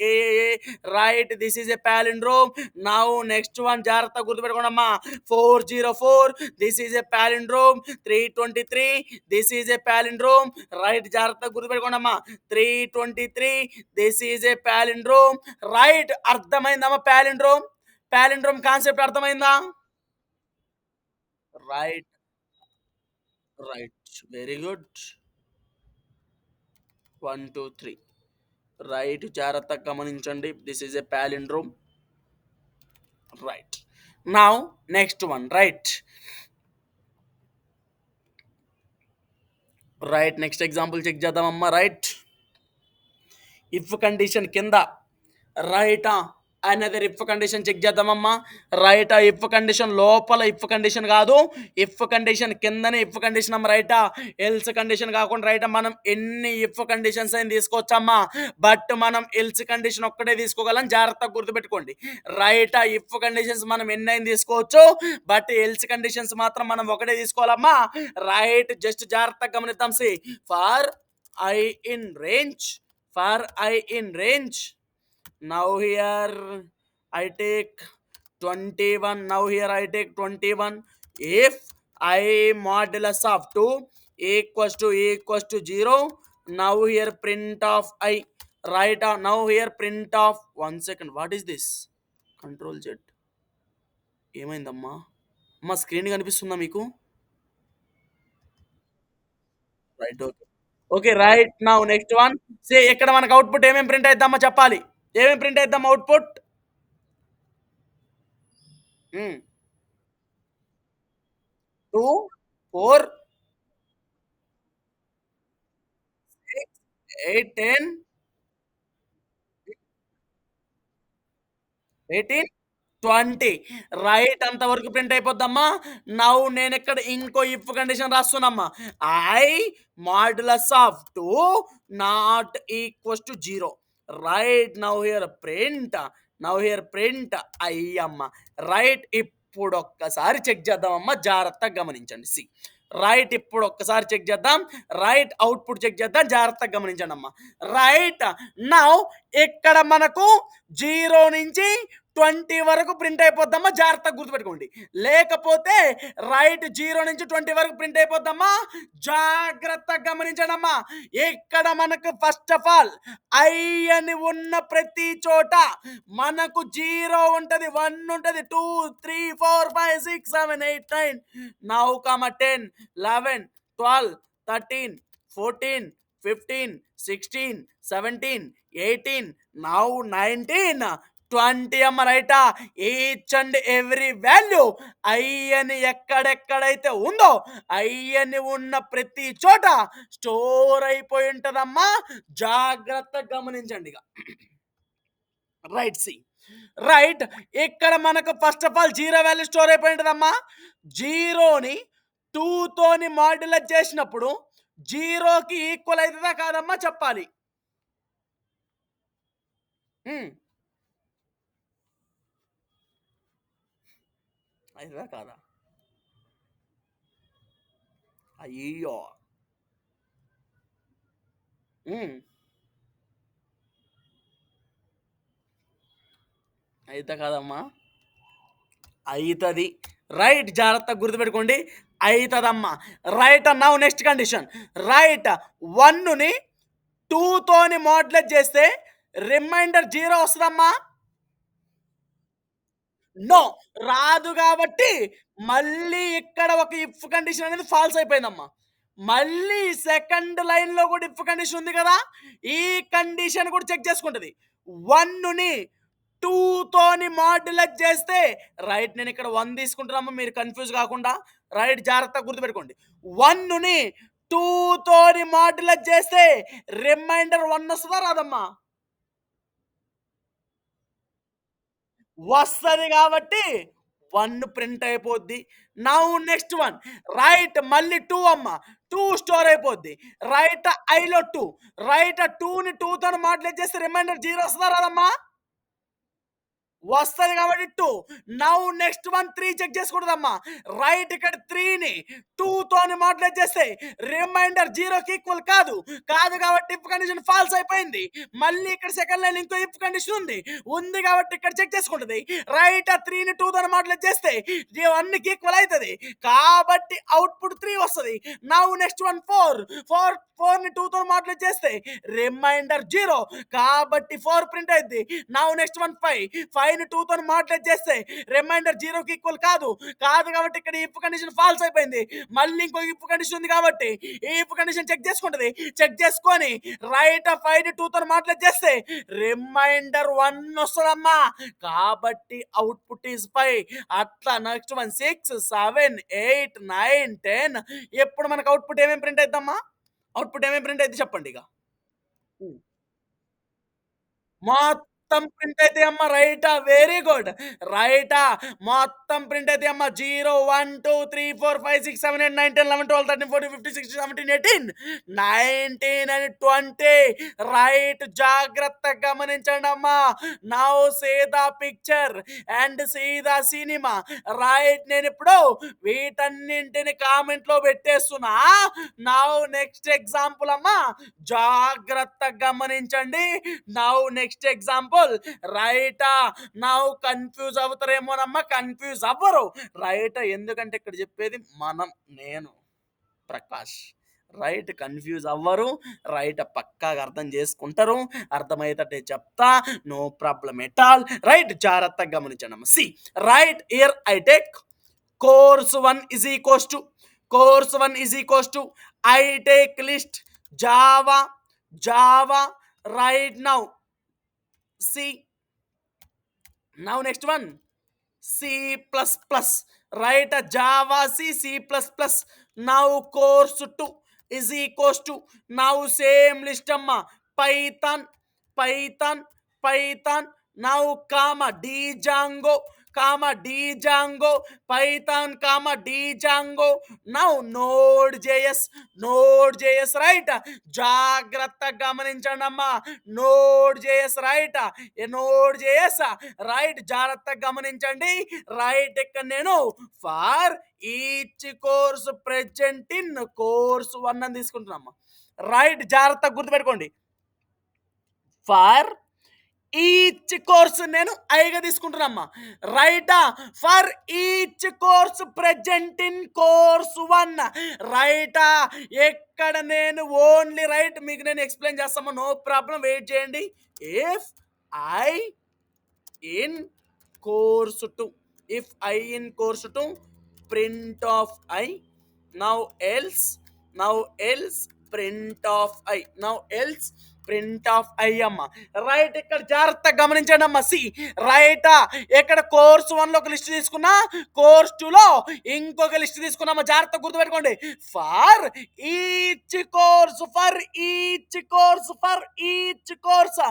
a right this is a palindrome. Now next one జాగ్రత్తగా గుర్తుపెట్టుకోండి అమ్మా. 404 this is a palindrome. 323 this is a palindrome. Right జాగ్రత్తగా గుర్తుపెట్టుకోండి అమ్మా. 323 this is a palindrome. Right అర్థమైందమ్మా? Palindrome concept అర్థమైందా? Right very good. 1 2 3 right జాగ్రత్తగా గమనించండి. This is a palindrome. Right now next one. Right next example check చేద్దామమ్మా. Right if condition కింద రైటా అనదర్ ఇఫ్ కండిషన్ చెక్ చేద్దామమ్మా. రైటా ఇఫ్ కండిషన్ లోపల ఇఫ్ కండిషన్ కాదు, ఇఫ్ కండిషన్ కిందనే ఇఫ్ కండిషన్ అమ్మ. రైటా ఎల్స్ కండిషన్ కాకుండా రైటా మనం ఎన్ని ఇఫ్ కండిషన్స్ అయినా తీసుకోవచ్చమ్మా. బట్ మనం ఎల్స్ కండిషన్ ఒక్కటే తీసుకోగలం. జాగ్రత్తగా గుర్తుపెట్టుకోండి. రైటా ఇఫ్ కండిషన్స్ మనం ఎన్ని అయినా తీసుకోవచ్చు, బట్ ఎల్స్ కండిషన్స్ మాత్రం మనం ఒకటే తీసుకోవాలమ్మా. రైట్ జస్ట్ జాగ్రత్తగా గమనిద్దాం. See for I in range. Now here I take 21. Now here I take 21. If I modulus of 2 equals to 0. Now here print of I. Right now here print of 1 second. What is this? Control Z. ఏమైందమ్మా? అమ్మా screen కనిపిస్తుందా మీకు? Right. Okay. Okay. Right now next one. ఇక్కడ మనకు output ఏమేం print అయిద్దమ్మా చెప్పాలి. ఏమేం print అయిద్దమ్మా output? హ్మ్. 2, 4, 6, 8, 10, 18, 20 రైట్ అంతవరకు ప్రింట్ అయిపోద్దమ్మా. నౌ నేనిక్కడ ఇంకో ఇఫ్ కండిషన్ రాస్తున్నామ్మా. I modulus of 2 not equals to 0 right now here print. Now here print అమ్మ. రైట్ ఇప్పుడొక్కసారి చెక్ చేద్దామమ్మా. జాగ్రత్తగా గమనించండి. రైట్ ఇప్పుడొక్కసారి చెక్ చేద్దాం. రైట్ అవుట్‌పుట్ చెక్ చేద్దాం. జాగ్రత్తగా గమనించండమ్మా. రైట్ నౌ ఇక్కడ మనకు 0 నుంచి 20 వరకు ప్రింట్ అయిపోద్దమ్మా. జాగ్రత్తగా గుర్తుపెట్టుకోండి. లేకపోతే రైట్ 0 నుంచి 20 వరకు ప్రింట్ అయిపోద్దమ్మా. జాగ్రత్తగా గమనించండమ్మా. ఇక్కడ మనకు ఫస్ట్ ఆఫ్ ఆల్ ఐ అని ఉన్న ప్రతి చోట మనకు 0 ఉంటది, 1 ఉంటది, 2, 3, 4, 5, 6, 7, 8, 9, now, 10, 11, 12, 13, 14, 15, 16, 17, 18, now 19, 20 అమ్మ రైటా. Each and every value I అని ఎక్కడెక్కడైతే ఉందో ఐ అని ఉన్న ప్రతి చోట స్టోర్ అయిపోయి ఉంటదమ్మా. జాగ్రత్తగా గమనించండి ఇక. రైట్ రైట్ ఇక్కడ మనకు first of all 0 value store అయిపోయి ఉంటదమ్మా. 0ని 2 తోని మాడ్యులేట్ చేసినప్పుడు 0కి ఈక్వల్ అవుతుందా కాదమ్మా చెప్పాలి. హ్మ్. అవుతుందా కాదా? అయ్యో! హ్మ్. అయిద్దా కాదమ్మా? అయితది. రైట్ జాగ్రత్తగా గుర్తుపెట్టుకోండి. అయితదమ్మా. Right now next condition. Right 1ని 2 తోని మాడ్యులేట్ చేస్తే రిమైండర్ 0 వస్తదమ్మా. నో. రాదు గాబట్టి, మళ్ళీ ఇక్కడ ఒక ఇఫ్ కండిషన్ అనేది ఫాల్స్ అయిపోయిందమ్మా. మళ్ళీ సెకండ్ లైన్‌లో గూడా ఇఫ్ కండిషన్ ఉంది గదా! ఈ కండిషన్ కూడా చెక్ చేసుకుంటది. 1ని 2 తోని మాడ్యులేట్ చేస్తే రైట్ నేనిక్కడ 1 తీసుకుంటున్నామ్మా మీరు కన్‌ఫ్యూజ్ గాకుండా. రైట్ జాగ్రత్తగా గుర్తుపెట్టుకోండి. 1ని 2 తోని మాడ్యులేట్ చేస్తే రిమైండర్ 1 వస్తదా రాదమ్మా? వస్తది కాబట్టి 1 ప్రింట్ అయిపోద్ది. Now next one. రైట్ మళ్ళీ 2 అమ్మ. 2 స్టోర్ అయిపోద్ది. రైట్ ఐలో 2. రైట్ 2ని 2 తోని మాడ్యులేట్ చేస్తే రిమైండర్ 0 వస్తదా రాదమ్మా? వస్తది కాబట్టి 2. నౌ నెక్స్ట్ వన్ 3 చెక్ చేసుకుంటదమ్మా. రైట్ ఇక్కడ 3ని 2 తోని మాడ్యులేట్ చేస్తే రిమైండర్ 0కి ఈక్వల్ కాదు. కాదు కాబట్టి ఇఫ్ కండిషన్ ఫాల్స్ అయిపోయింది. మళ్ళీ ఇక్కడ సెకండ్ లైన్ ఇంకో ఇఫ్ కండిషన్ ఉంది. ఉంది కాబట్టి ఇక్కడ చెక్ చేసుకుంటది. రైట్ 3ని 2 తోని మాడ్యులేట్ చేస్తే 1కి ఈక్వల్ అయితది. కాబట్టి అవుట్‌పుట్ 3 వస్తది. నౌ నెక్స్ట్ వన్ 4ని 2 తోని మాడ్యులేట్ చేస్తే రిమైండర్ 0 కాబట్టి 4 ప్రింట్ అయిద్ది. నౌ నెక్స్ట్ వన్ 5ని 2 తోని మాడ్యులేట్ చేస్తే రిమైండర్ 0కి ఈక్వల్ కాదు. కాదు కాబట్టి ఇక్కడ ఇఫ్ కండిషన్ ఫాల్స్ అయిపోయింది. మళ్ళీ ఇంకో ఇఫ్ కండిషన్ ఉంది కాబట్టి ఈ ఇఫ్ కండిషన్ చెక్ చేసుకుంటది. చెక్ చేసుకొని రైట్ 5ని 2 తోని మాడ్యులేట్ చేస్తే రిమైండర్ 1 వస్తదమ్మా. కాబట్టి అవుట్‌పుట్ ఈస్ 5. అట్లా నెక్స్ట్ వన్ 6, 7, 8, 9, 10 ఎప్పుడు మనకు అవుట్‌పుట్ ఏమేం ప్రింట్ అయిద్దమ్మా? అవుట్‌పుట్ ఏమేం ప్రింట్ అయిద్ది చెప్పండి ఇక. హ్మ్. మొత్తం ప్రింట్ అయితాయమ్మ. రైటా? Very good. రైటా? మొత్తం ప్రింట్ అయితాయమ్మ. 0, 1, 2, 3, 4, 5, 6, 7, 8, 9, 10, 11, 12, 13, 14, 15, 16, 17, 18, 19 and 20 రైట్ జాగ్రత్తగా గమనించండమ్మా. Now see the picture and see the cinema. Right నేనిప్పుడు వీటన్నింటిని కామెంట్‌లో పెట్టేస్తున్నా. నౌ నెక్స్ట్ ఎగ్జాంపుల్ అమ్మా. జాగ్రత్తగా గమనించండి. నౌ నెక్స్ట్ ఎగ్జాంపుల్ రైటా. నౌ కన్‌ఫ్యూజ్ అవుతారేమోనమ్మా. కన్‌ఫ్యూజ్ అవ్వరు. రైట్ ఎందుకంటే ఇక్కడ చెప్పేది నేను ప్రకాష్. రైట్ కన్‌ఫ్యూజ్ అవ్వరు. రైట్ పక్కాగా అర్థం చేసుకుంటారు. అర్థమయ్యేటట్టే చెప్తా. No problem at all. Right జాగ్రత్తగా గమనించండమ్మా. Right here I take course 1 is equals to I take list, Java, Java, right now. C. Now next one, C plus plus. Write a Java C, C plus plus. Now course 2 is equals to, now same list amma. Python, Python, Python. Now comma Django, comma Django, Python, comma Django. Now Node.js, Node.js, right? జాగ్రత్తగా గమనించండి అమ్మా. Node.js, right? Node.js, right, జాగ్రత్తగా గమనించండి. Right, ఇక్కడ నేను for each course present in course 1 అని తీసుకుంటున్నామ్మా. Right, జాగ్రత్తగా గుర్తుపెట్టుకోండి. ఫర్ ఈచ్ కోర్స్ నేను ఐగా తీసుకుంటున్నామ్మా. రైటా, for each course present in course 1. రైటా, ఎక్కడ నేను ఓన్లీ రైట్ మీకు నేను ఎక్స్ప్లెయిన్ చేస్తామా, నో ప్రాబ్లం, వెయిట్ చేయండి. If I in course 2, if I in course 2, print of I, now else print of I, now else print of I అమ్మ. Right, ఇక్కడ జాగ్రత్తగా గమనించండి అమ్మ. సి రైటా, ఇక్కడ కోర్స్ 1 లో ఒక లిస్ట్ తీసుకున్నా, కోర్స్ 2 లో ఇంకొక లిస్ట్ తీసుకున్నామా. జాగ్రత్తగా గుర్తుపెట్టుకోండి. For each course, for each course, for each course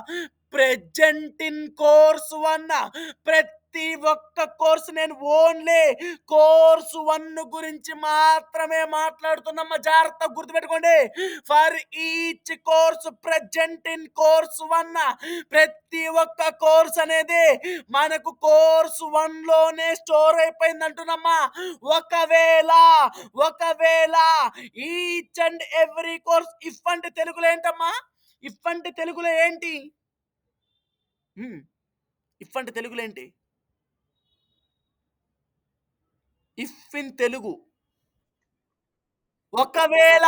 present in course 1. ప్రతి ఒక్క కోర్సు నేను ఓన్లీ కోర్సు 1 గురించి మాత్రమే మాట్లాడుతున్నామ్మా. జాగ్రత్తగా గుర్తుపెట్టుకోండి. For each course present in course 1. ప్రతి ఒక్క కోర్స్ అనేది మనకు కోర్సు 1 లోనే స్టోర్ అయిపోయింది అంటున్నామ్మా. ఒకవేళ each and every course, if అంటే తెలుగులో ఏంటమ్మా, ఇఫ్ అంటే తెలుగులో ఏంటి, ఇఫ్ అంటే తెలుగులో ఏంటి, ఇఫ్ ఇన్ తెలుగు ఒకవేళ,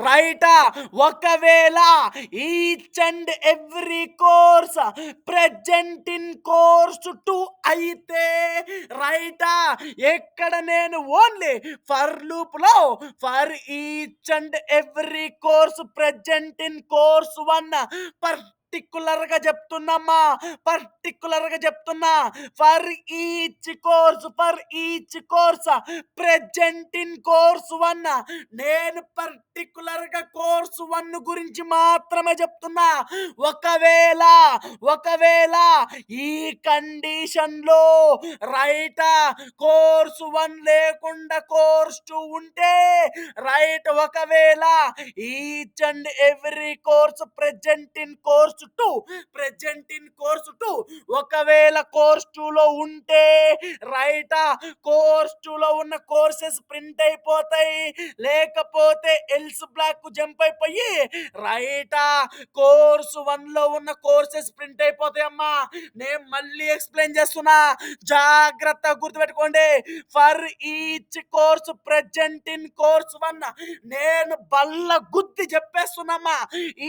రైటా, ఒకవేళ each and every course present in course 2 అయితే, రైటా, ఎక్కడ నేను ఓన్లీ ఫర్ లూప్ లో for each and every course present in course 1 particular గా చెప్తున్నా, for each course present in course 1. నేను పర్టికులర్ గా కోర్స్ 1 గురించి మాత్రమే చెప్తున్నా. ఒకవేళ ఈ కండిషన్ లో రైటా కోర్స్ 1 లేకుండా కోర్స్ 2 ఉంటే, రైట్, ఒకవేళ each and every course present in course 2, ఒకవేళ కోర్స్ 2 లో ఉంటే, రైటా, కోర్స్ 2 లో ఉన్న కోర్సెస్ ప్రింట్ అయిపోతాయి. లేకపోతే ఎల్స్ బ్లాక్ జంప్ అయిపోయి, రైటా, కోర్స్ 1 లో ఉన్న కోర్సెస్ ప్రింట్ అయిపోతాయి అమ్మా. నేను మళ్ళీ ఎక్స్ప్లెయిన్ చేస్తున్నా, జాగ్రత్తగా గుర్తుపెట్టుకోండి. For each course present in course 1, నేను బల్ల గుద్ది చెప్పేస్తున్నామా.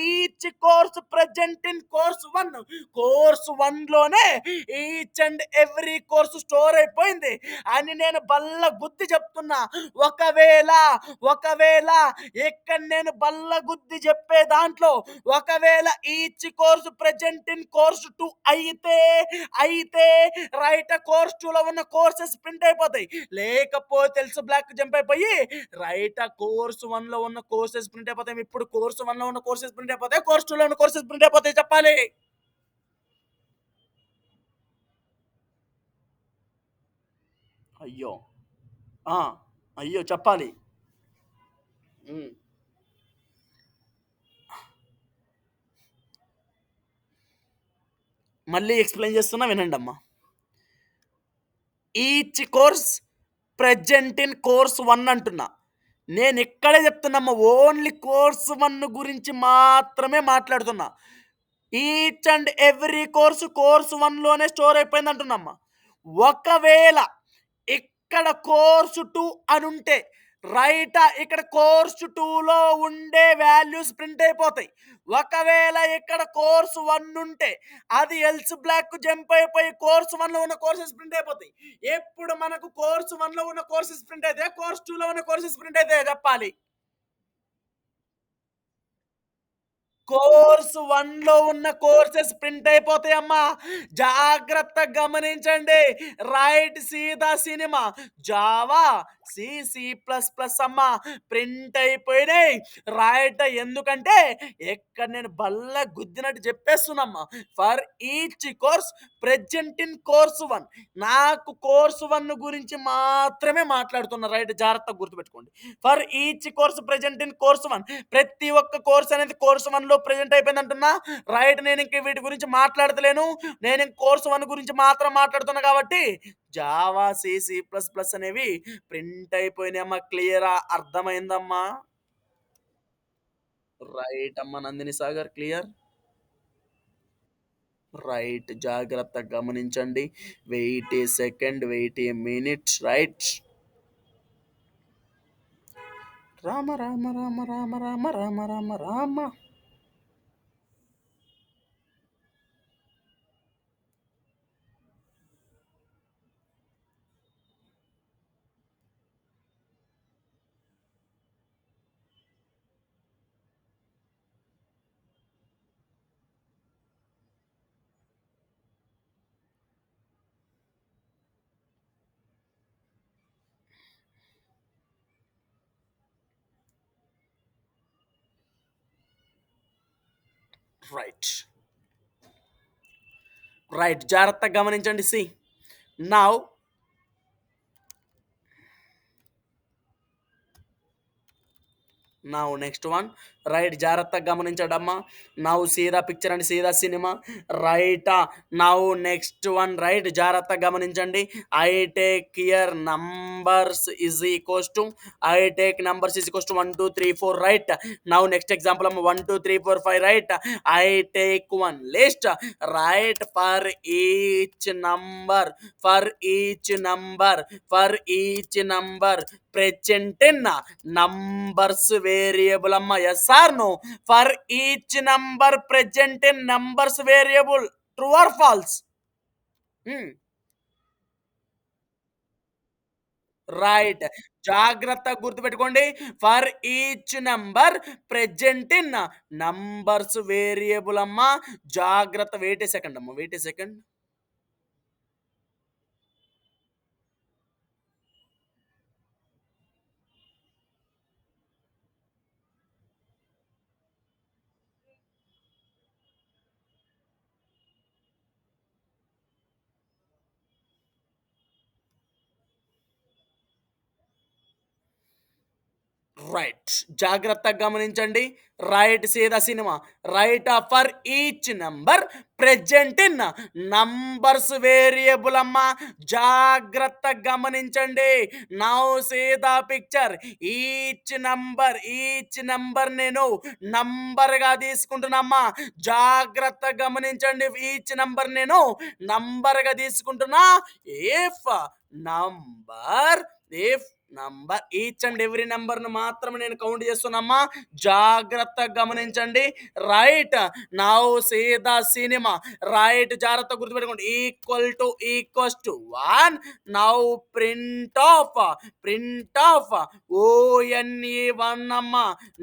Each course present in course 1, course 1 లోనే each and every course store అయిపోయింది అని నేను బల్ల గుద్ది చెప్తున్నా. ఒకవేళ ఇక్కడ నేను బల్ల గుద్ది చెప్పే దాంట్లో ఒకవేళ each course present in course 2 అయితే రైట్, కోర్స్ 2 లో ఉన్న కోర్సెస్ ప్రింట్ అయిపోతాయి. లేకపోతే తెలుసు బ్లాక్ జంప్ అయిపోయి, రైట్, కోర్స్ 1 లో ఉన్న కోర్సెస్ ప్రింట్ అయిపోతాయి. ఇప్పుడు కోర్స్ 1 లో ఉన్న కోర్సెస్ ప్రింట్ అయిపోతాయి, కోర్స్ 2 లో ఉన్న కోర్సెస్ ప్రింట్ అయిపోతాయి. చెప్పాలి. అయ్యో, అయ్యో, చెప్పాలి. మళ్ళీ ఎక్స్ప్లెయిన్ చేస్తున్నా, వినండి అమ్మా. Each course present in course 1 అంటున్నా. నేను ఇక్కడే చెప్తున్నామ్మా, ఓన్లీ కోర్స్ 1 గురించి మాత్రమే మాట్లాడుతున్నా. ఈచ్ అండ్ ఎవ్రీ కోర్స్ 1 లోనే స్టోర్ అయిపోయింది అంటున్నామ్మా. ఒకవేళ ఇక్కడ కోర్స్ 2 అని ఉంటే, రైటా, ఇక్కడ కోర్స్ 2 లో ఉండే వాల్యూస్ ప్రింట్ అయిపోతాయి. ఒకవేళ ఇక్కడ కోర్స్ 1 ఉంటే, అది ఎల్స్ బ్లాక్ జంప్ అయిపోయి కోర్స్ 1 లో ఉన్న కోర్సెస్ ప్రింట్ అయిపోతాయి. ఎప్పుడు మనకు కోర్స్ 1 లో ఉన్న కోర్సెస్ ప్రింట్ అయితే, కోర్స్ 2 లో ఉన్న కోర్సెస్ ప్రింట్ అయితే చెప్పాలి. కోర్స్ 1లో ఉన్న కోర్సెస్ ప్రింట్ అయిపోతాయమ్మా. జాగ్రత్తగా గమనించండి. రైట్ సీదా cinema, Java, C plus plus అమ్మా ప్రింట్ అయిపోయినాయి. రైట్ ఎందుకంటే ఇక్కడ నేను బల్ల గుద్దినట్టు చెప్పేస్తున్నామ్మా. For each course present in course 1. నాకు కోర్స్ 1 గురించి మాత్రమే మాట్లాడుతున్నా. రైట్ జాగ్రత్తగా గుర్తుపెట్టుకోండి. For each course present in course 1. ప్రతి ఒక్క కోర్స్ అనేది కోర్స్ 1లో ప్రెజెంట్ అయిపోయింది అంటున్నా. రైట్ నేను ఇంక వీటి గురించి మాట్లాడతలేను. నేను ఇంక కోర్స్ 1 గురించి మాత్రం మాట్లాడుతున్నా కాబట్టి జావా, సి ప్లస్ ప్లస్ అనేవి ప్రింట్ అయిపోయినాయమ్మా. క్లియరా? అర్థమైందమ్మా? రైట్ అమ్మ నందిని సాగర్ క్లియర్. రైట్ జాగ్రత్తగా గమనించండి. Wait a second, wait a minute. Right. Rama Rama Rama Rama Rama Rama Rama Rama. Right. Right జాగ్రత్తగా గమనించండి. See now now next one. Right జాగ్రత్తగా గమనించడమ్మా. Now see the picture and see the cinema. Right. Now next one. Right జాగ్రత్తగా గమనించండి. I take here numbers is equals to, I take numbers is equals to 1 2 3 4. Right. Now next example అమ్మ 1 2 3 4 5. Right. I take one list. Right. For each number, for each number, for each number present in numbers variable అమ్మ. Yes or no? For each number present in numbers variable. True or false? Right. జాగ్రత్తగా గుర్తుపెట్టుకోండి. For each number present in numbers variable అమ్మ. జాగ్రత్త. Wait a second అమ్మ, wait a second. Right జాగ్రత్తగా గమనించండి. Right సీదా cinema. Right for each number present in numbers variable అమ్మ. జాగ్రత్తగా గమనించండి. Now see the picture. Each number నేను నంబర్గా తీసుకుంటున్నామ్మా. జాగ్రత్తగా గమనించండి. ఈచ్ నంబర్ నేను నంబర్గా తీసుకుంటున్నా. If number, if number, each and every నంబర్ను మాత్రం నేను కౌంట్ చేస్తున్నామ్మా. జాగ్రత్తగా గమనించండి. రైట్. నౌ సీదా సినిమా. రైట్ జాగ్రత్తగా గుర్తుపెట్టుకోండి. Equals to 1. Now print of, print of ONE1 అమ్మ.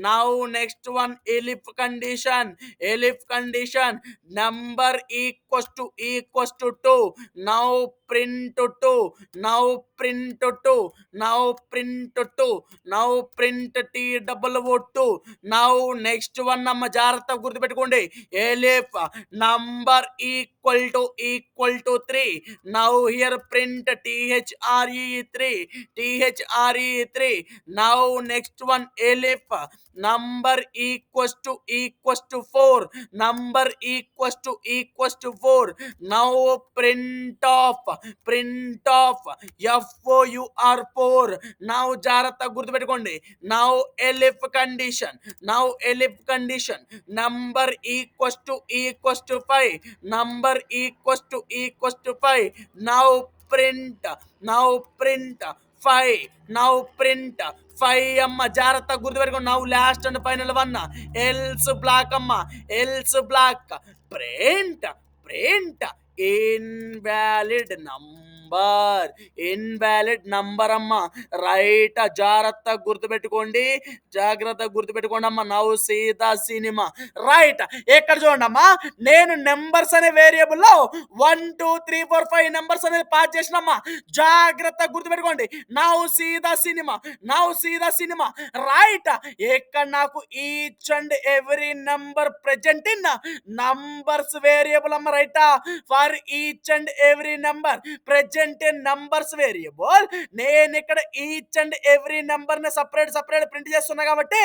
Now next one elif condition, elif condition. Number equals to 2. Now print 2, now print 2, now print 2, now print TOO2. Now next one అమ్మ. జాగ్రత్తగా గుర్తుపెట్టుకోండి. Elif number equal to 3. Now here print THRE3, THRE3. Now next one elif number equals to 4. Number equals to 4. Now print of, print of FOUR4. Now జాగ్రత్తగా గుర్తుపెట్టుకోండి. Now elif condition, now elif condition. Number equals to 5. Number equals to 5. Now print, now print 5. Now print 5 అమ్మ. జాగ్రత్తగా గుర్తుపెట్టుకోండి. Now last and final one. Else block అమ్మ, else block. Print, print invalid number number. Invalid number అమ్మ. Right. జాగ్రత్తగా గుర్తుపెట్టుకోండి. జాగ్రత్తగా గుర్తుపెట్టుకోండమ్మా. Now see the cinema. Right. ఇక్కడ చూడండమ్మా. నేను నంబర్స్ అనే వేరియబుల్‌లో 1, 2, 3, 4, 5 నంబర్స్ అనేది పాస్ చేసినమ్మా. జాగ్రత్తగా గుర్తుపెట్టుకోండి. Now see the cinema. Now see the cinema. Right. ఇక్కడ నాకు each and every number present in numbers variable అమ్మ. రైటా. For each and every number present in numbers variable. నేను ఇక్కడ ఈచ్ అండ్ ఎవ్రీ నంబర్ ని సపరేట్ ప్రింట్ చేస్తున్నా కాబట్టి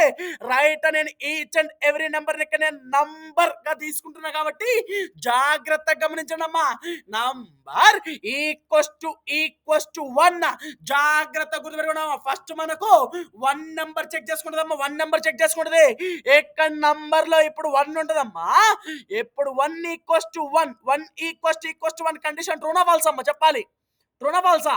right. నేను ఈచ్ అండ్ ఎవ్రీ నంబర్ ఇక్కడ నేను నంబర్ గా తీసుకుంటున్నా కాబట్టి జాగ్రత్తగా గమనించండి అమ్మా. Number equals to 1. జాగ్రత్తగా గుర్తుపెట్టుకున్నామా. ఫస్ట్ మనకు 1 నెంబర్ చెక్ చేసుకుంటుందమ్మా. 1 నెంబర్ చెక్ చేసుకుంటది. ఇక్కడ నంబర్ లో ఇప్పుడు 1 ఉంటదమ్మా. ఇప్పుడు 1 ఈక్వల్స్ టు 1 కండిషన్ ట్రూనా ఫాల్సా అమ్మ చెప్పాలి. ట్రూనా ఫాల్సా?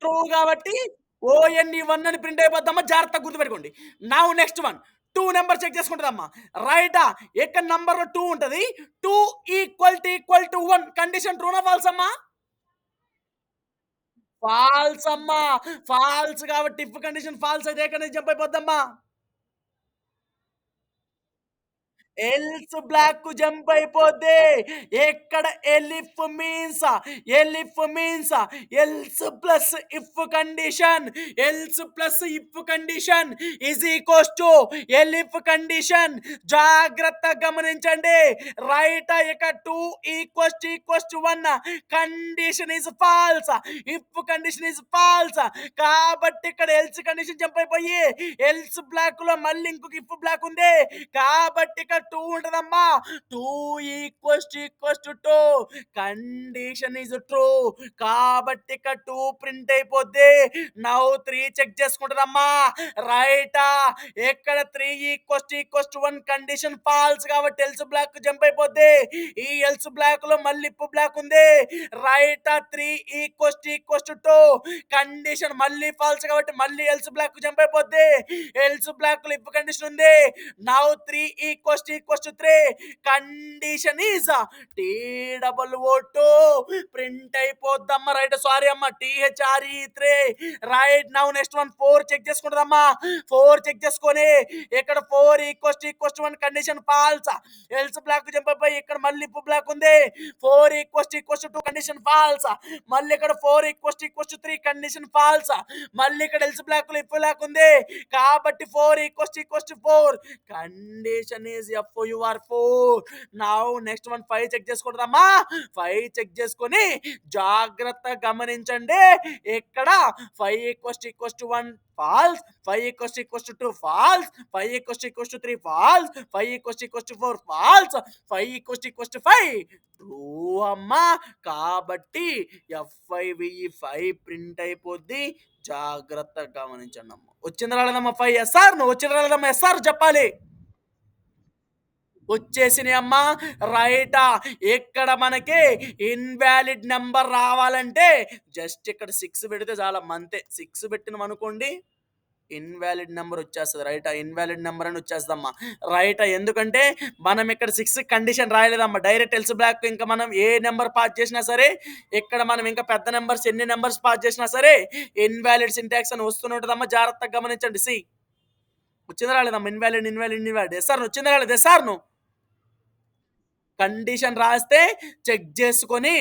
ట్రూ కాబట్టి ONE1 అని ప్రింట్ అయిపోద్దమ్మా. జాగ్రత్తగా గుర్తుపెట్టుకోండి. Now next one 2 number check చేసుకుంటదమ్మా. రైటా. ఇక్కడ నంబర్ లో 2 ఉంటది. 2 ఈక్వల్ టు 1 కండిషన్ ట్రూనా ఫాల్స్ అమ్మా? ఫాల్స్ అమ్మా. ఫాల్స్ కాబట్టి ఇఫ్ కండిషన్ ఫాల్స్ అయితే కండిషన్ జంప్ అయిపోద్దమ్మా. ఎల్స్ బ్లాక్ జంప్ అయిపోద్ది. ఎక్కడ elif means else plus if condition is equals to elif condition. జాగ్రత్త గమనించండి. రైట్. ఇక 2 equals to 1 condition is false. If condition is false కాబట్టి ఇక్కడ ఎల్స్ కండిషన్ జంప్ అయిపోయి ఎల్స్ బ్లాక్ లో మళ్ళీ ఇంకొక ఇఫ్ బ్లాక్ ఉంది కాబట్టి ఇక్కడ 2 ఉంటదమ్మా. 2 equals to 2 condition is true కాబట్టి ఇక్కడ 2 ప్రింట్ అయిపోద్ది. నౌ 3 చెక్ చేసుకుంటదమ్మా. రైటా. ఇక్కడ 3 ఈక్వల్స్ టు 1 కండిషన్ ఫాల్స్ కాబట్టి ఎల్స్ బ్లాక్ జంప్ అయిపోద్ది. ఈ ఎల్స్ బ్లాక్ లో మళ్ళీ ఇప్పు బ్లాక్ ఉంది. రైటా. 3 ఈక్వల్స్ టు 2 కండిషన్ మళ్ళీ ఫాల్స్ కాబట్టి మళ్ళీ ఎల్స్ బ్లాక్ జంప్ అయిపోద్ది. ఎల్స్ బ్లాక్ లో ఇప్పు కండిషన్ ఉంది. Now 3 equals to 3 condition is TOO print అయిపోద్దమ్మా. రైట్. సారీ అమ్మా. THRE3 right. Now next one 4 check చేసుకుంటదమ్మా. 4 చెక్ చేసుకొని ఇక్కడ 4 equals to 1 condition false. Else block jump అయిపోయి ఇక్కడ మళ్ళీ ఇప్పు బ్లాక్ ఉంది. 4 ఈక్వల్స్ టు 2 కండిషన్ ఫాల్స్. మళ్ళీ ఇక్కడ 4 ఈక్వల్స్ టు 3 కండిషన్ ఫాల్స్. మళ్ళీ ఇక్కడ ఎల్స్ బ్లాక్ లో ఇప్పు బ్లాక్ ఉంది కాబట్టి 4 equals to 4 condition is FOUR4. Now next one 5 check చేసుకుంటామా. 5 చెక్ చేసుకొని జాగ్రత్తగా గమనించండి. ఇక్కడ 5 equals to 1 false. 5 equals to 2 false. 5 equals to 3 false. 5 equals to 4 false. 5 equals to 5 true అమ్మా. కాబట్టి F5 ప్రింట్ అయిపోద్ది. జాగ్రత్తగా గమనించండి అమ్మ. వచ్చింది రాలేదమ్మా 5 SR. నువ్వు వచ్చింది రాలేదమ్మా SR చెప్పాలి. వచ్చేసినాయి అమ్మా. రైటా. ఇక్కడ మనకి ఇన్వాలిడ్ నెంబర్ రావాలంటే జస్ట్ ఇక్కడ 6 పెడితే చాలా మంతే. 6 పెట్టినాం అనుకోండి ఇన్వాలిడ్ నెంబర్ వచ్చేస్తుంది. రైటా. ఇన్వాలిడ్ నెంబర్ అని వచ్చేద్దమ్మా. రైటా. ఎందుకంటే మనం ఇక్కడ 6 కండిషన్ రాయలేదమ్మా. డైరెక్ట్ ఎల్స్ బ్లాక్ ఇంకా మనం ఏ నెంబర్ పాస్ చేసినా సరే ఇక్కడ మనం ఇంకా పెద్ద నెంబర్స్ ఎన్ని నెంబర్స్ పాస్ చేసినా సరే ఇన్వాలిడ్ సింటాక్స్ అని వస్తుంటుందమ్మా. జాగ్రత్తగా గమనించండి. వచ్చింది రాలేదమ్మా. ఇన్వాలిడ్ ఎస్ఆర్ వచ్చింది రాలేదు. ఎస్ఆర్ కండిషన్ రాస్తే చెక్ చేసుకొని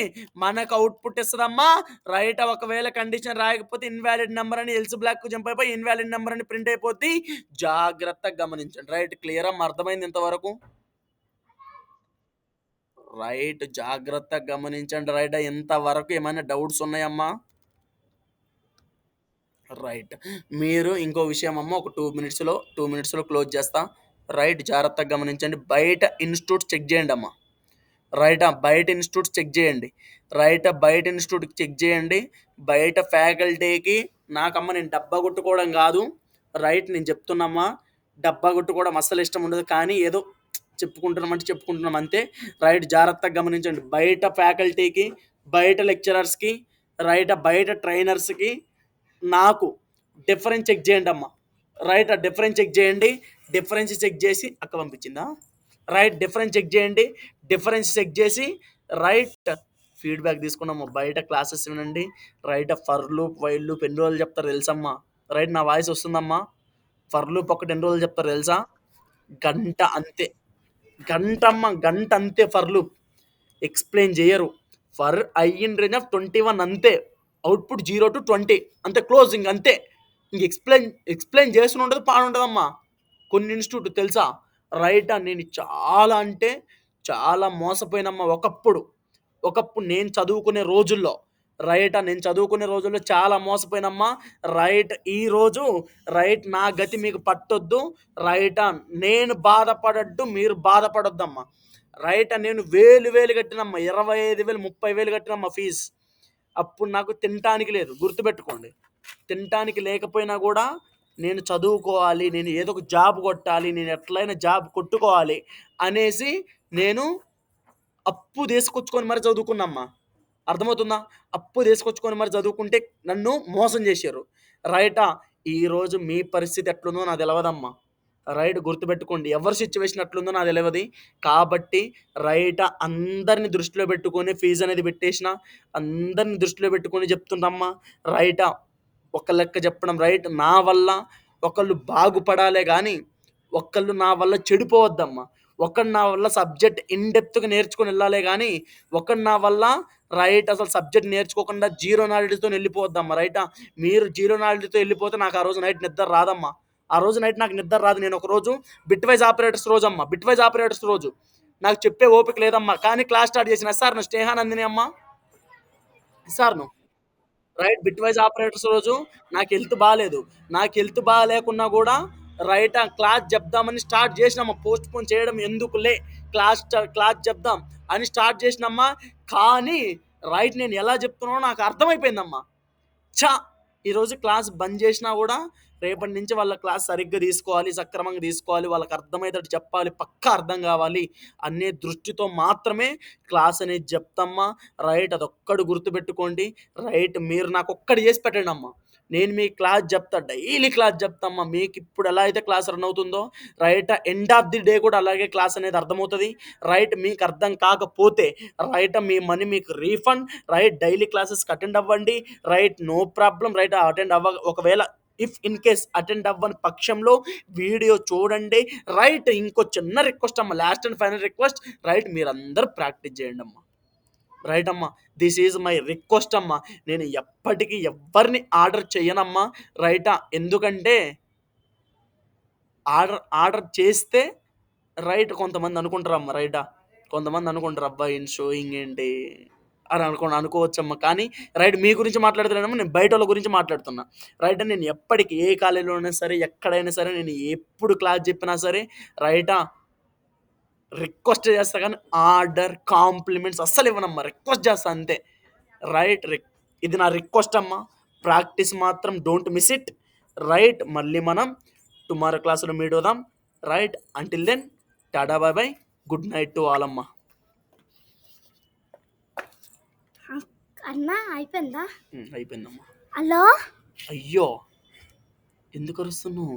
మనకు అవుట్పుట్ ఇస్తుందమ్మా. రైట్. ఒకవేళ కండిషన్ రాయకపోతే ఇన్వాలిడ్ నెంబర్ అని ఎల్స్ బ్లాక్ జంప్ అయిపోయి ఇన్వాలిడ్ నెంబర్ అని ప్రింట్ అయిపోద్ది. జాగ్రత్తగా గమనించండి. రైట్. క్లియర్ అమ్మా. అర్థమైంది ఇంతవరకు? రైట్. జాగ్రత్తగా గమనించండి. రైట్. ఇంతవరకు ఏమైనా డౌట్స్ ఉన్నాయమ్మా? రైట్. మీరు ఇంకో విషయం అమ్మ ఒక 2 మినిట్స్లో క్లోజ్ చేస్తా. రైట్. జాగ్రత్తగా గమనించండి. బయట ఇన్స్టిట్యూట్స్ చెక్ చేయండి అమ్మా. రైటా. బయట ఇన్స్టిట్యూట్స్ చెక్ చేయండి. రైటా. బయట ఇన్స్టిట్యూట్కి చెక్ చేయండి. బయట ఫ్యాకల్టీకి నాకమ్మ నేను డబ్బా కొట్టుకోవడం కాదు. రైట్. నేను చెప్తున్నామ్మా. డబ్బా కొట్టుకోవడం అస్సలు ఇష్టం ఉండదు. కానీ ఏదో చెప్పుకుంటున్నాం అంతే. రైట్. జాగ్రత్తగా గమనించండి. బయట ఫ్యాకల్టీకి బయట లెక్చరర్స్కి రైట్. బయట ట్రైనర్స్కి నాకు డిఫరెన్స్ చెక్ చేయండి అమ్మా. రైట్. డిఫరెన్స్ చెక్ చేయండి. డిఫరెన్స్ చెక్ చేసి అక్క పంపించిందా? రైట్. డిఫరెన్స్ చెక్ చేయండి. డిఫరెన్స్ చెక్ చేసి రైట్ ఫీడ్‌బ్యాక్ తీసుకున్నాము. బయట క్లాసెస్ వినండి. Right for loop, while loop ఎన్ని రోజులు చెప్తారో తెలుసమ్మా? రైట్ నా వాయిస్ వస్తుందమ్మా? ఫర్ లూప్ ఒకటి ఎన్ని రోజులు చెప్తారో తెలుసా? గంట అంతే. గంట అంతే ఫర్ లూప్. ఎక్స్‌ప్లెయిన్ జెయ్యరు. For I in range of 21 అంతే. అవుట్‌పుట్ 0-20 అంతే క్లోజ్ ఇంక అంతే. ఇంక ఎక్స్‌ప్లెయిన్ చేసునుండదు, పాడుండదమ్మా. కొన్ని ఇన్‌స్టిట్యూట్ తెలుసా? రైటా నేను చాలా అంటే చాలా మోసపోయానమ్మా ఒకప్పుడు. ఒకప్పుడు నేను చదువుకునే రోజుల్లో చాలా మోసపోయానమ్మా. ఈరోజు నా గతి మీకు పట్టొద్దు. రైటా నేను బాధపడొద్దు, మీరు బాధపడొద్దమ్మా. నేను వేలు కట్టినమ్మా. 25,000, 30,000 కట్టినమ్మా ఫీజ్. అప్పుడు నాకు తినటానికి లేదు. గుర్తుపెట్టుకోండి. తినటానికి లేకపోయినా గూడా నేను చదువుకోవాలి, నేను ఏదో ఒక జాబ్ కొట్టాలి, నేను ఎట్లైనా జాబ్ కొట్టుకోవాలి అనేసి నేను అప్పు తీసుకొచ్చుకొని మరి చదువుకున్నమ్మా. అర్థమవుతుందా? అప్పు తీసుకొచ్చుకొని మరి చదువుకుంటే నన్ను మోసం చేశారు. రైటా? ఈరోజు మీ పరిస్థితి ఎట్లుందో నాకు తెలవదమ్మా. గుర్తుపెట్టుకోండి. ఎవరి సిట్యుయేషన్ ఎట్లుందో నాకు తెలవది. కాబట్టి అందరిని దృష్టిలో పెట్టుకొని ఫీజనేది పెట్టేసిన. అందరిని దృష్టిలో పెట్టుకొని చెప్తున్నమ్మా. రైటా? ఒక లెక్క చెప్పడం నా వల్ల ఒకళ్ళు బాగుపడాలే గానీ, ఒకళ్ళు నా వల్ల చెడిపోవద్దమ్మా. ఒకడు నా వల్ల సబ్జెక్ట్ ఇన్ డెప్త్‌గా నేర్చుకొని ఎళ్ళాలే గానీ, ఒకడు నా వల్ల అసలు సబ్జెక్ట్ నేర్చుకోకుండా జీరో నాలెడ్జ్‌తోని ఎళ్ళిపోవద్దమ్మా. మీరు జీరో నాలెడ్జ్‌తో ఎళ్ళిపోతే నాకు ఆ రోజు నైట్ నిద్ర రాదమ్మా. ఆ రోజు నైట్ నాకు నిద్ర రాదు. నేను ఒక రోజు బిట్ వైస్ ఆపరేటర్స్ రోజమ్మా. బిట్ వైస్ ఆపరేటర్స్ రోజు. నాకు చెప్పే ఓపిక లేదమ్మా. కానీ క్లాస్ స్టార్ట్ చేసిన ఎస్ఆర్‌ను స్నేహానందిని అమ్మ. ఎస్ఆర్‌ను. బిట్ వైస్ ఆపరేటర్స్ రోజు నాకు హెల్త్ బాలేదు. నాకు హెల్త్ బాలేకున్నా గూడా క్లాస్ చెప్దామని స్టార్ట్ చేసినమ్మా. పోస్ట్‌పోన్ చేయడం ఎందుకులే క్లాస్ చెప్దాం అని స్టార్ట్ చేసినమ్మా. కానీ నేను ఎలా చెప్తున్నానో నాకు అర్థమైపోయిందమ్మా. ఛ! ఈరోజు క్లాస్ బంద్ చేసినా గూడా రేపటి నుంచి వాళ్ళ క్లాస్ సరిగ్గా తీసుకోవాలి, సక్రమంగా తీసుకోవాలి, వాళ్ళకి అర్థమయ్యేటట్టు చెప్పాలి, పక్కా అర్థం గావాలి అనే దృష్టితో మాత్రమే క్లాస్ అనేది చెప్తామ్మా. అదొక్కటి గుర్తుపెట్టుకోండి. మీరు నాకొక్కటి చేసి పెట్టండమ్మా. నేను మీ క్లాస్ చెప్తా. డైలీ క్లాస్ చెప్తామ్మా. మీకిప్పుడు ఎలా అయితే క్లాస్ రన్ అవుతుందో ఎండ్ ఆఫ్ ది డే కూడా అలాగే క్లాస్ అనేది అర్థమవుతది. మీకు అర్థం కాకపోతే మీ మనీ మీకు రీఫండ్. డైలీ క్లాసెస్‌కి అటెండ్ అవ్వండి. No problem. అటెండ్ ఒకవేళ ఇఫ్ ఇన్ కేస్ అటెండ్ అవ్వని పక్షంలో వీడియో చూడండి. ఇంకో చిన్న రిక్వెస్ట్ అమ్మా. Last and final request. మీరందరూ ప్రాక్టీస్ చేయండమ్మా. అమ్మా. దిస్ ఈజ్ మై రిక్వెస్ట్ అమ్మా. నేను ఎప్పటికి ఎవ్వరిని ఆర్డర్ చెయ్యనమ్మా. ఎందుకంటే ఆర్డర్ చేస్తే కొంతమంది అనుకుంటారమ్మా. కొంతమంది అనుకుంటారు అబ్బా! ఈయన షోయింగ్ ఏంటి అని అనుకోవచ్చమ్మా. కానీ మీ గురించి మాట్లాడుతున్నానమ్మా. నేను బయటోళ్ళ గురించి మాట్లాడుతున్నా. నేను ఎప్పటికి ఏ కాలేజీలో అయినా సరే, ఎక్కడైనా సరే, నేను ఎప్పుడు క్లాస్ చెప్పినా సరే రైటా రిక్వెస్ట్ చేస్తా కానీ ఆర్డర్, కాంప్లిమెంట్స్ అస్సలు ఇవ్వనమ్మా. రిక్వెస్ట్ చేస్తా అంతే. రైట్ రిక్ ఇది నా రిక్వెస్ట్ అమ్మా. ప్రాక్టీస్ మాత్రం డోంట్ మిస్ ఇట్. మళ్ళీ మనం టుమారో క్లాస్‌లో మీట్ అవుదాం. Until then tata bye bye. Good night to all అమ్మా. అన్నా అయిపోయిందా? అయిపోయిందమ్మా. హలో అయ్యో! ఎందుకు అరుస్తున్నావు?